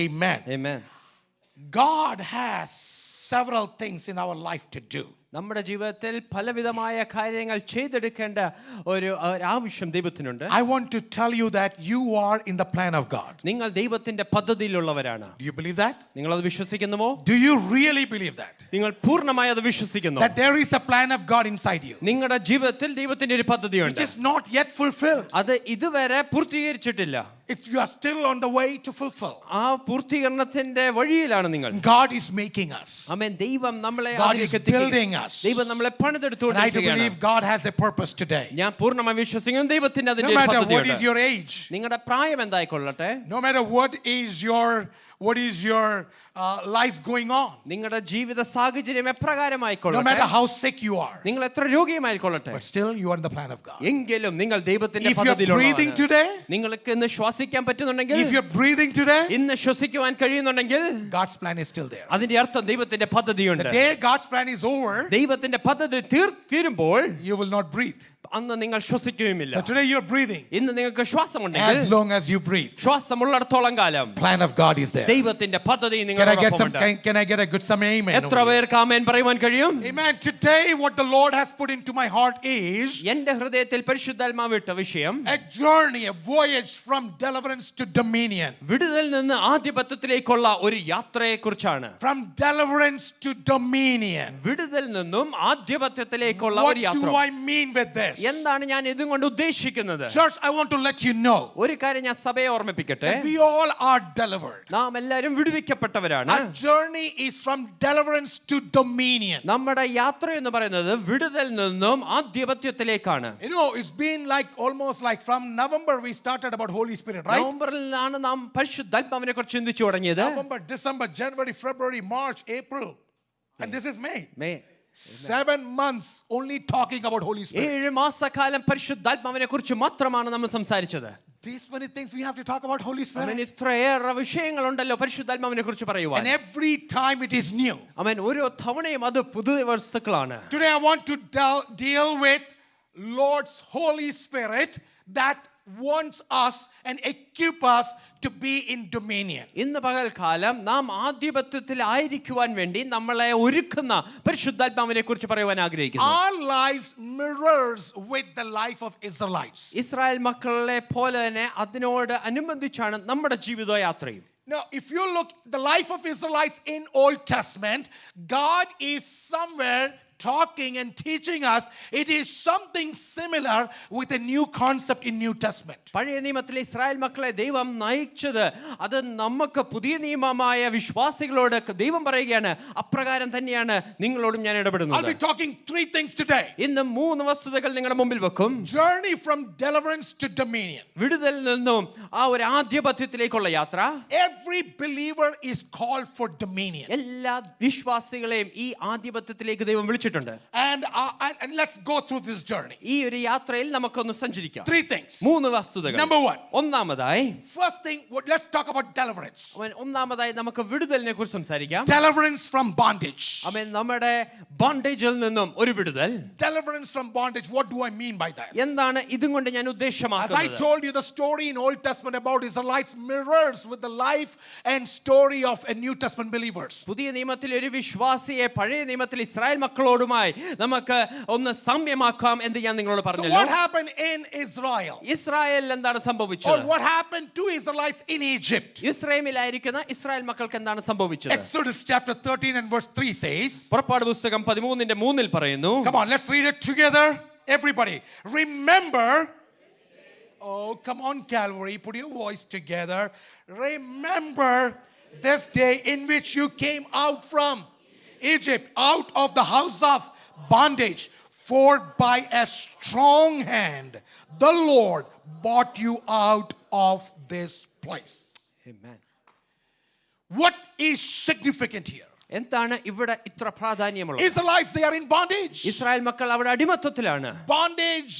Amen. Amen. God has several things in our life to do. നമ്മുടെ ജീവിതത്തിൽ പലവിധമായ കാര്യങ്ങൾ ചെയ്തെടുക്കേണ്ട ഒരു ആവശ്യം ദൈവത്തിനുണ്ട്. I want to tell you that you are in the plan of God. നിങ്ങൾ ദൈവത്തിന്റെ പദ്ധതിയിലുള്ളവരാണ്. Do you believe that? നിങ്ങൾ അത് വിശ്വസിക്കുന്നുമോ? Do you really believe that? നിങ്ങൾ പൂർണ്ണമായി അത് വിശ്വസിക്കുന്നു? That there is a plan of God inside you. നിങ്ങളുടെ ജീവിതത്തിൽ ദൈവത്തിന്റെ ഒരു പദ്ധതിയുണ്ട്. Which is not yet fulfilled. അത് ഇതുവരെ പൂർത്തീകരിച്ചിട്ടില്ല. If you are still on the way to fulfill. ആ പൂർത്തീകരണത്തിന്റെ വഴിയിലാണ് നിങ്ങൾ. God is making us. ആമേൻ. ദൈവം നമ്മളെ God is building us. ദൈവം നമ്മളെ പണിതെടുത്തുകൊണ്ടിരിക്കുകയാണ്. I believe God has a purpose today. ഞാൻ പൂർണ്ണമായി വിശ്വസിക്കുന്നു ദൈവത്തിന്റെ അതിന്റെ ഒരു പദ്ധതിയുണ്ട്. No matter what is your age. നിങ്ങളുടെ പ്രായം എന്തായിക്കൊള്ളട്ടെ. No matter what is your life going on. നിങ്ങളുടെ ജീവിത സാഹചര്യം എപ്രകാരമായിക്കൊള്ളട്ടെ. No matter how sick you are. നിങ്ങൾ എത്ര രോഗിയുമായിക്കൊള്ളട്ടെ. But still you are in the plan of God. എങ്കിലും നിങ്ങൾ ദൈവത്തിന്റെ പദ്ധതിയിലുള്ളവരാണ്. If you are breathing today, നിങ്ങൾക്ക് ഇന്ന് ശ്വസിക്കാൻ പറ്റുന്നുണ്ടെങ്കിൽ, if you are breathing today, ഇന്ന് ശ്വസിക്കുവാൻ കഴിയുന്നുണ്ടെങ്കിൽ, God's plan is still there. അതിന്റെ അർത്ഥം ദൈവത്തിന്റെ പദ്ധതിയുണ്ട്. The day God's plan is over, ദൈവത്തിന്റെ പദ്ധതി തീരുമ്പോൾ you will not breathe. അന്ന് നിങ്ങൾ ശ്വസിക്കുകയുമില്ല. So today you are breathing. ഇന്ന് നിങ്ങൾക്ക് ശ്വാസമുണ്ടെങ്കിൽ, as long as you breathe, ശ്വാസമുള്ളിടത്തോളം കാലം plan of God is there. ദൈവത്തിന്റെ പദ്ധതി Can I നിങ്ങളോടൊപ്പമുണ്ട്. get a good some amen? എത്ര പേർക്ക് ആമേൻ പറയുവാൻ കഴിയും? Amen. Today what the Lord has put into my heart is എൻ്റെ ഹൃദയത്തിൽ പരിശുദ്ധാത്മാവ് ഇട്ട വിഷയം a journey, a voyage from deliverance to dominion. വിടുതൽ നിന്ന് ആധിപത്യത്തിലേക്കുള്ള ഒരു യാത്രയെക്കുറിച്ചാണ്. From deliverance to dominion. വിടുതൽ നിന്നും ആധിപത്യത്തിലേക്കുള്ള ഒരു യാത്ര. What do I mean with this? എന്താണ് ഞാൻ ഇതും കൊണ്ട് ഉദ്ദേശിക്കുന്നത്? Church, I want to let you know. ഒരു കാര്യം ഞാൻ സഭയെ ഓർമ്മിപ്പിക്കട്ടെ. We all are delivered. നാം എല്ലാവരും വിടുവിക്കപ്പെട്ടവരാണ്. Our journey is from deliverance to dominion. നമ്മുടെ യാത്ര എന്ന് പറയുന്നത് വിടുതൽ നിന്നും ആധിപത്യത്തിലേക്കാണ്. You know, it's been like almost like from November we started about Holy Spirit, right? നവംബറിലാണ് നാം പരിശുദ്ധാത്മാവിനെ കുറിച്ച് ചിന്തിച്ചു തുടങ്ങിയത്. November, December, January, February, March, April, and this is May. 7 months only talking about Holy Spirit. 7 മാസക്കാലം പരിശുദ്ധാത്മാവിനെ കുറിച്ച് മാത്രമാണ് നമ്മൾ സംസാരിച്ചത്. These many things we have to talk about Holy Spirit. ആമേൻ. ഇത്രയേറെ വിഷയങ്ങളുണ്ടല്ലോ പരിശുദ്ധാത്മാവിനെ കുറിച്ച് പറയുവാൻ. And every time it is new. ആമേൻ. ഓരോ തവണയും അത് പുതിയ വസ്തുക്കളാണ്. Today I want to deal with Lord's Holy Spirit that wants us and equip us to be in dominion. ഇന്ന് പകൽക്കാലം നാം ആധിപത്യത്തിൽ ആയിരിക്കുവാൻ വേണ്ടി നമ്മളെ ഒരുക്കുന്ന പരിശുദ്ധാത്മാവിനെ കുറിച്ച് പറയുവാൻ ആഗ്രഹിക്കുന്നു. Our lives mirrors with the life of Israelites. Israel മക്കളെ പോലെ തന്നെ അതിനോട് അനുബന്ധിച്ചാണ് നമ്മുടെ ജീവിതയാത്രയും. Now, if you look the life of Israelites in Old Testament, God is somewhere talking and teaching us. It is something similar with a new concept in New Testament. പഴയ നിയമത്തിലെ Israel മക്കളെ ദൈവം നയിച്ചത് അത് നമുക്ക് പുതിയ നിയമമായ വിശ്വാസികളോട് ദൈവം പറയുകയാണ് അപ്രകാരം തന്നെയാണ് നിങ്ങളോടും ഞാൻ ഇടപെടുന്നത്. I'll be talking 3 things today. ഇന്ന് 3 വസ്തുതകൾ നിങ്ങളുടെ മുമ്പിൽ വെക്കും. Journey from deliverance to dominion. വിടുതലിൽ നിന്നും ആ ഒരു ആധിപത്യത്തിലേക്കുള്ള യാത്ര. Every believer is called for dominion. എല്ലാ വിശ്വാസികളെയും ഈ ആധിപത്യത്തിലേക്ക് ദൈവം വിളിച്ചിട്ടുണ്ട്. And let's go through this journey. ഈ ഒരു യാത്രയിൽ നമുക്കൊന്ന് സഞ്ചരിക്കാം. 3 things. 3 വസ്തുതകൾ. Number 1. ഒന്നാമതായി, first thing, let's talk about deliverance. ഒന്നാമതായി നമുക്ക് വിടുതലിനെ കുറിച്ച് സംസാരിക്കാം. Deliverance from bondage. ആമേൻ. നമ്മുടെ ബോണ്ടേജിൽ നിന്നും ഒരു വിടുതൽ. Deliverance from bondage. What do I mean by that? എന്താണ് ഇതും കൊണ്ട് ഞാൻ As I ഉദ്ദേശമാക്കുന്നത്? told you, the story in Old Testament about Israelites mirrors with the life and story of a New Testament believers. പുതിയ നിയമത്തിലെ ഒരു വിശ്വാസിയെ പഴയ നിയമത്തിൽ ഇസ്രായേൽ മക്കളോടുമായി നമുക്ക് ഒന്ന് സാമ്യമാക്കാം എന്ന് ഞാൻ നിങ്ങളോട് So പറഞ്ഞല്ലോ. what happened in Israel? ഇസ്രായേലിൽ എന്താണ് Or സംഭവിച്ചത്? what happened to Israelites in Egypt? ഇസ്രായേലിലായിരിക്കുന്ന ഇസ്രായേൽ മക്കൾക്ക് എന്താണ് സംഭവിച്ചത്? Exodus chapter 13 and verse 3 says. പുറപ്പാട് പുസ്തകം 13:3 പറയുന്നു. Come on, let's read it together. Everybody, remember. Oh, come on, Calvary, put your voice together. Remember this day in which you came out from Egypt, out of the house of bondage. For by a strong hand the Lord brought you out of this place. Amen. What is significant here? എന്താണ് ഇവിടെ ഇത്ര പ്രാധാന്യമുള്ളത്? Israelites, they are in bondage. Israel മക്കൾ അവിടെ അടിമത്തത്തിലാണ്. Bondage,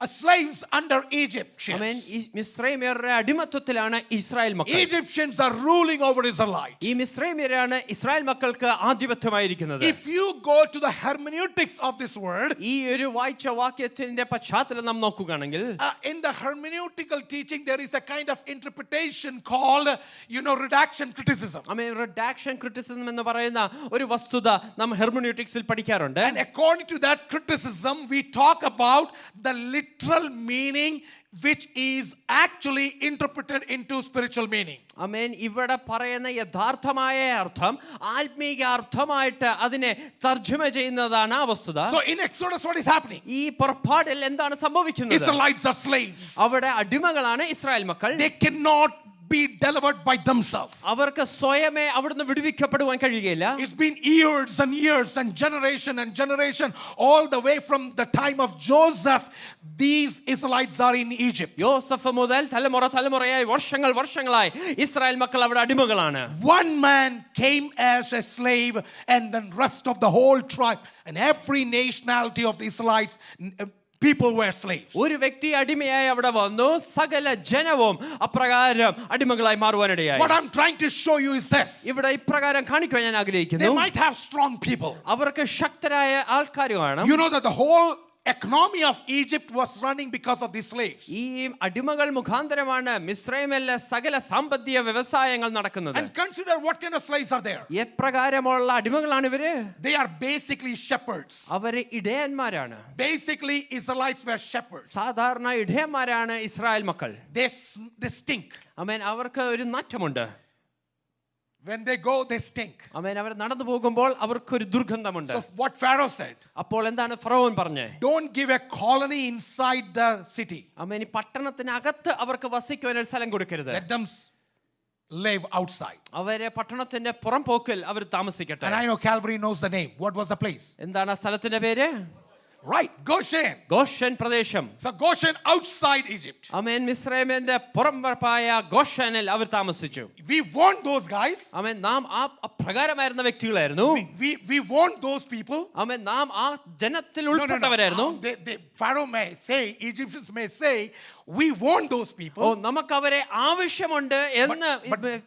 slaves under Egyptians. ആമേൻ. ഈ മിസ്രൈമ്യരുടെ അടിമത്തത്തിലാണ് Israel മക്കൾ. Egyptians are ruling over Israelites. ഈ മിസ്രൈമ്യരാണ് Israel മക്കൾക്ക് ആധിപത്യമായിരിക്കുന്നത്. If you go to the hermeneutics of this word, ഈ ഒരു വായിച്ച വാക്യത്തിന്റെ പശ്ചാത്തലം നാം നോക്കുകയാണെങ്കിൽ in the hermeneutical teaching there is a kind of interpretation called redaction criticism. Amen. റിഡാക്ഷൻ criticism എന്ന് പറയുന്ന ഒരു വസ്തുത നാം ഹെർമന്യൂട്ടിക്സിൽ പഠിക്കാറുണ്ട്. And according to that criticism we talk about the literal meaning which is actually interpreted into spiritual meaning. ആമേൻ. ഇവിടെ പറയുന്ന യഥാർത്ഥമായ അർത്ഥം ആത്മീക അർത്ഥമായിട്ട് അതിനെ തർജ്ജമ ചെയ്യുന്നതാണ് ആ വസ്തുത. So in Exodus what is happening? ഈ പുറപ്പാടിൽ എന്താണ് സംഭവിക്കുന്നത്? Israelites are slaves. അവിടെ അടിമകളാണ് ഇസ്രായേൽ മക്കൾ. They cannot be delivered by themselves. അവർക്ക് സ്വയമേ അവിടുന്ന് വിടുവിക്കപ്പെടുവാൻ കഴിയുകയില്ല. It's been years and years and generation all the way from the time of Joseph. These Israelites are in Egypt. യോസഫ് മുതൽ തലമുറയായി വർഷങ്ങളായി ഇസ്രായേൽ മക്കൾ അവിടെ അടിമകളാണ്. One man came as a slave and then rest of the whole tribe and every nationality of the Israelites people were slaves. ഒരു വ്യക്തി അടിമയായി അവിടെ വന്നു. സകല ജനവും അപ്രകാരം അടിമകളായി മാറുവാനിടയായി. What I'm trying to show you is this. ഇവിടെ ഇപ്രകാരം കാണിക്കാൻ ഞാൻ ആഗ്രഹിക്കുന്നു. They might have strong people. അവർക്ക് ശക്തരായ ആൾക്കാർ കാണും. You know that the whole economy of Egypt was running because of these slaves. ഈ അടിമകൾ മുഖാന്തരമാണ് മിസ്രൈമിലെ സകല സാമ്പത്തിക വ്യവസായങ്ങൾ നടക്കുന്നത്. And consider what kind of slaves are there. എപ്രകാരമുള്ള അടിമകളാണ് ഇവര്? They are basically shepherds. അവര് ഇടയന്മാരാണ്. Basically Israelites were shepherds. സാധാരണ ഇടയന്മാരാണ് ഇസ്രായേൽ മക്കൾ. They stink. ആമേൻ. അവർക്ക് ഒരു നാറ്റമുണ്ട്. When they go they stink. ആമേൻ. അവർ നടന്നു പോകുമ്പോൾ അവർക്കൊരു ദുർഗന്ധമുണ്ട്. So what Pharaoh said, അപ്പോൾ എന്താണ് ഫറവോൻ പറഞ്ഞേ? don't give a colony inside the city. ആമേൻ. ഈ പട്ടണത്തിനകത്ത് അവർക്ക് വസിക്കുവാൻ ഒരു സ്ഥലം കൊടുക്കരുത്. Let them live outside. അവരെ പട്ടണത്തിന്റെ പുറംപോക്കിൽ അവർ താമസിക്കട്ടെ. And I know Calvary knows the name. What was the place? എന്താണ് ആ സ്ഥലത്തിന്റെ പേര്? Right, Goshen. ഗോഷൻ പ്രദേശം. So Goshen outside Egypt. ആമേൻ. മിസ്രൈമിന്റെ പുറംപറപ്പായ ഗോഷനിൽ അവർ താമസിച്ചു. We want those guys. ആമേൻ. നാം ആ പ്രകാരമായിരുന്ന വ്യക്തികളായിരുന്നു. We want those people. ആമേൻ. നാം ആ ജനത്തിൽ ഉൾപ്പെട്ടവരായിരുന്നു. Pharaoh may say, Egyptians may say, we want those people. ഓ, നമുക്ക് അവരെ ആവശ്യമുണ്ട് എന്ന്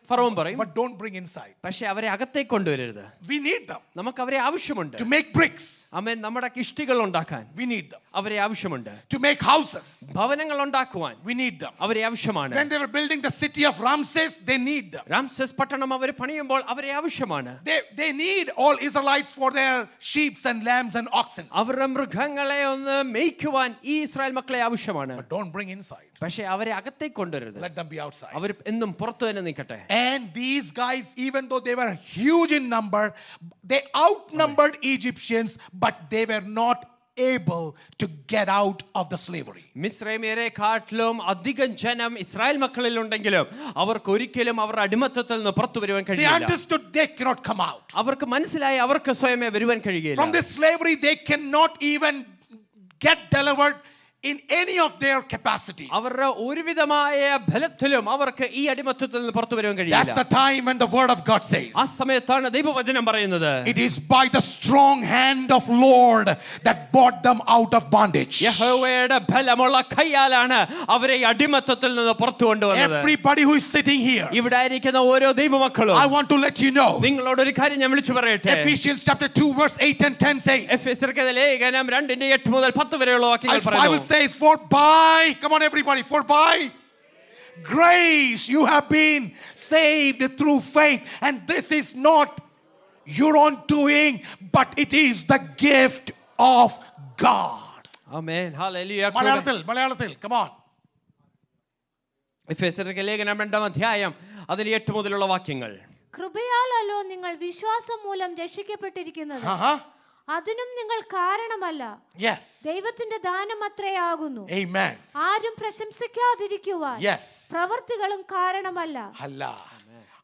ഫറവോൻ പറയും. But don't bring inside. പക്ഷേ അവരെ അകത്തേക്ക് കൊണ്ടുവരരുത്. We need them. നമുക്ക് അവരെ ആവശ്യമുണ്ട്. To make bricks. ആമേൻ. നമ്മുടെ ഇഷ്ടികൾ ഉണ്ടാക്കാൻ We need them. അവരെ ആവശ്യമുണ്ട്. To make houses. ഭവനങ്ങൾ ഉണ്ടാക്കുവാൻ We need them. അവരെ ആവശ്യമാണ്. When they were building the city of Ramses, they need them. Ramses പട്ടണം അവർ പണിയുമ്പോൾ അവരെ ആവശ്യമാണ്. They need all Israelites for their sheep and lambs and oxen. അവരുടെ മൃഗങ്ങളെ ഒന്ന് മേയ്ക്കുവാൻ ഈ ഇസ്രായേൽ മക്കളെ ആവശ്യമാണ്. But don't bring inside. പക്ഷേ അവരെ അകത്തേക്ക് കൊണ്ടുവരരുത്. Let them be outside. അവർ എന്നും പുറത്തു തന്നെ നിൽക്കട്ടെ. And these guys, even though they were huge in number, they outnumbered Egyptians, but they were not able to get out of the slavery. മിസ്രൈമ്യരെ കാട്ടിലും അധികം ജനം ഇസ്രായേൽ മക്കളിൽ ഉണ്ടെങ്കിലും അവർക്ക് ഒരിക്കലും അവരുടെ അടിമത്തത്തിൽ നിന്ന് പുറത്തു വരുവാൻ They കഴിയില്ല. understood they cannot come out. അവർക്ക് മനസ്സിലായി അവർക്ക് സ്വയമേ വരുവാൻ കഴിയില്ല. From this slavery, they cannot even get delivered in any of their capacities. അവരുടെ ഒരുവിധമായ ബലത്തിലും അവർക്ക് ഈ അടിമത്തത്തിൽ നിന്ന് പുറത്തു വരുവാൻ കഴിയില്ല. That's the time when the word of God says, ആ സമയത്താണ് ദൈവവചനം പറയുന്നത്, it is by the strong hand of Lord that brought them out of bondage. യഹോവയുടെ ബലമുള്ള കൈയാലാണ് അവരെ ഈ അടിമത്തത്തിൽ നിന്ന് പുറത്തു കൊണ്ടുവന്നത്. Everybody who is sitting here, ഇവിടെ ഇരിക്കുന്ന ഓരോ ദൈവമക്കളും, I want to let you know, നിങ്ങളോട് ഒരു കാര്യം ഞാൻ വിളിച്ചു പറയട്ടെ. Ephesians chapter 2 verse 8 and 10 says, എഫെസ്യർക്കെഴുതിയ ലേഖനം 2:8 മുതൽ 10 വരെയുള്ള വാക്യങ്ങൾ Bible പറയുന്നു. says, for by, come on everybody, for by grace you have been saved through faith, and this is not your own doing, but it is the gift of God. Amen. Hallelujah. മലയാളത്തിൽ come on. എഫെസ്യർക്കെഴുതിയ ലേഖനം 2-ാം അധ്യായം അതിന്റെ 8 മുതലുള്ള വാക്യങ്ങൾ. കൃപയാലല്ലോ നിങ്ങൾ വിശ്വാസം മൂലം രക്ഷിക്കപ്പെട്ടിരിക്കുന്നത്. അതിനും നിങ്ങൾ കാരണമല്ല, Yes. ദൈവത്തിന്റെ ദാനമത്രയാകുന്നു. Amen. ആരും പ്രശംസിക്കാതിരിക്കുവാൻ Yes. പ്രവൃത്തികളും കാരണമല്ല. Allah.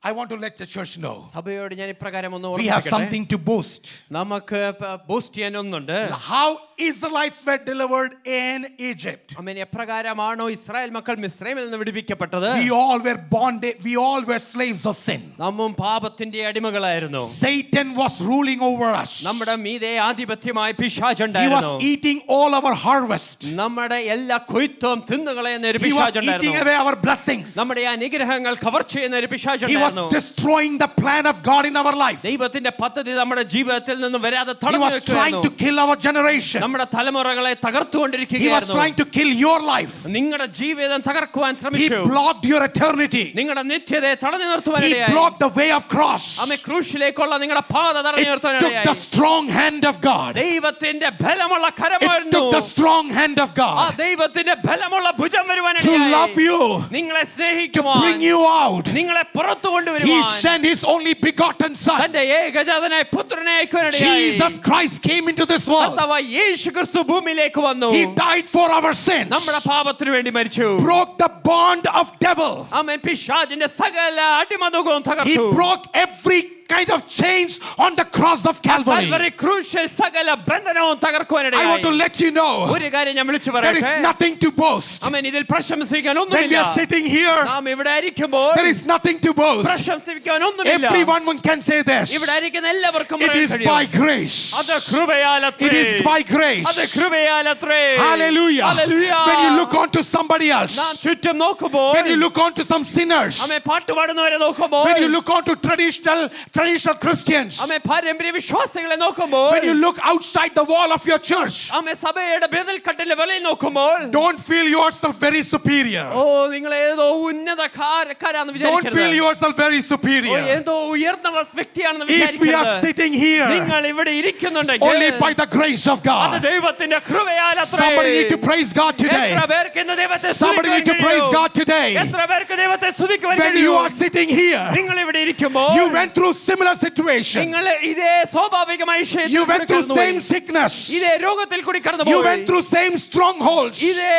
I want to let the church know സഭയോട് ഞാൻ ഇപ്രകാരം ഒന്ന് we have ഓർമ്മിപ്പിക്കട്ടെ. something to boast. നമുക്ക് ബൂസ്റ്റ് ചെയ്യാൻ ഒന്നുണ്ട്. How Israelites were delivered in Egypt. ആമേൻ. എപ്രകാരമാണോ ഇസ്രായേൽ മക്കൾ മിസ്രൈമിൽ നിന്ന് വിടുവിക്കപ്പെട്ടത്? We all were bonded. We all were slaves of sin. നാമും പാപത്തിന്റെ അടിമകളായിരുന്നു. Satan was ruling over us. നമ്മുടെ മീതെ ആധിപത്യമായി He പിശാചുണ്ടായിരുന്നു. was eating all our harvest. നമ്മുടെ എല്ലാ കൊയ്ത്തും തിന്നുകളയുന്ന ഒരു He was eating പിശാചുണ്ടായിരുന്നു. away our blessings. നമ്മുടെ അനുഗ്രഹങ്ങൾ കവർ ചെയ്യുന്ന ഒരു He was പിശാചുണ്ടായിരുന്നു. destroying the plan of God in our life. ദൈവത്തിന്റെ പദ്ധതി നമ്മുടെ ജീവിതത്തിൽ നിന്ന് വരാതെ He തടഞ്ഞു was trying to വെക്കുകയായിരുന്നു. kill our generation. നമ്മുടെ തലമുറകളെ He was തകർത്തുകൊണ്ടിരിക്കുകയായിരുന്നു. trying to kill your life. നിങ്ങളുടെ ജീവിതം തകർക്കുവാൻ He ശ്രമിച്ചു. blocked your eternity. നിങ്ങളുടെ നിത്യതയെ തടഞ്ഞു He നിർത്തുവാനിടയായി. blocked the way of cross. ആമേൻ. ക്രൂശിലേക്കുള്ള നിങ്ങളുടെ പാത തടഞ്ഞു It took the നിർത്തുവാനിടയായി. strong hand of God. ദൈവത്തിന്റെ ബലമുള്ള It കരമായിരുന്നു. took the strong hand of ആ God ദൈവത്തിന്റെ ബലമുള്ള ഭുജം to love വരുവാനിടയായി. you, നിങ്ങളെ to സ്നേഹിക്കുവാൻ, bring you out. നിങ്ങളെ പുറത്തു He കൊണ്ടുവരുവാൻ sent His only begotten Son. തന്റെ ഏകജാതനായ പുത്രനെ അയക്കുവാനിടയായി. Jesus Christ came into this world. കർത്താവായ യേശു ക്രിസ്തു ഭൂമിയിലേക്ക് വന്നു. He died for our sins. നമ്മുടെ പാപത്തിനു വേണ്ടി മരിച്ചു. Broke the bond of devil. ആമേൻ. പിശാചിന്റെ സകല അടിമതവും He തകർത്തു. broke every kind of chains on the cross of Calvary. Calvary ക്രൂശിൽ സകല ബന്ധനവും I want to തകർക്കുവാനിടയായി. let you know ഒരു കാര്യം ഞാൻ വിളിച്ചു there is പറയട്ടെ. nothing to boast. ആമേൻ. ഇതിൽ പ്രശംസിക്കാൻ When we ഒന്നുമില്ല. are sitting here, നാം ഇവിടെ ഇരിക്കുമ്പോൾ there is nothing to boast. പ്രശംസിക്കാൻ ഒന്നുമില്ല. Everyone can say this. ഇവിടെ ഇരിക്കുന്ന എല്ലാവർക്കും It പറയാൻ is കഴിയും. by grace. അത് കൃപയാലത്രേ. It is by grace. അത് കൃപയാലത്രേ. Hallelujah. Hallelujah. When you look onto somebody else, നാം ചുറ്റും നോക്കുമ്പോൾ, when you look onto some sinners, ആമേൻ, പാട്ടുപാടുന്നവരെ നോക്കുമ്പോൾ, when you look onto traditional Christians, ആമേൻ, പാരമ്പര്യ വിശ്വാസികളെ നോക്കുമ്പോൾ, when you look outside the wall of your church, ആമേൻ, സഭയുടെ ബദൽക്കട്ടിലെ വെളിയിൽ നോക്കുമ്പോൾ, don't feel yourself very superior. ഓ നിങ്ങൾ ഏതോ ഉന്നതക്കാരാന്ന് Don't feel വിചാരിക്കരുത്. yourself very ഓ superior. ഏതോ ഉയർന്ന വ്യക്തിയാണെന്ന് If we are വിചാരിക്കരുത്. sitting here നിങ്ങൾ ഇവിടെ only ഇരിക്കുന്നുണ്ടെങ്കിൽ by the grace of അത് God. ദൈവത്തിന്റെ കൃപയാലത്രേ. Somebody need to praise God today. എത്ര പേർക്ക് ഇന്ന് ദൈവത്തെ Somebody need to praise സ്തുതിക്കുവാൻ God today. കഴിയും? എത്ര പേർക്ക് ദൈവത്തെ സ്തുതിക്കുവാൻ When you കഴിയും? are sitting here, നിങ്ങൾ ഇവിടെ ഇരിക്കുമ്പോൾ you went through similar situation. നിങ്ങൾ ഇതേ സ്വാഭാവികമായ വിഷയത്തിൽ You went കൂടി through കടന്നുപോയി. same sickness. ഇതേ രോഗത്തിൽ കൂടി You കടന്നുപോയി. went through same strongholds. ഇതേ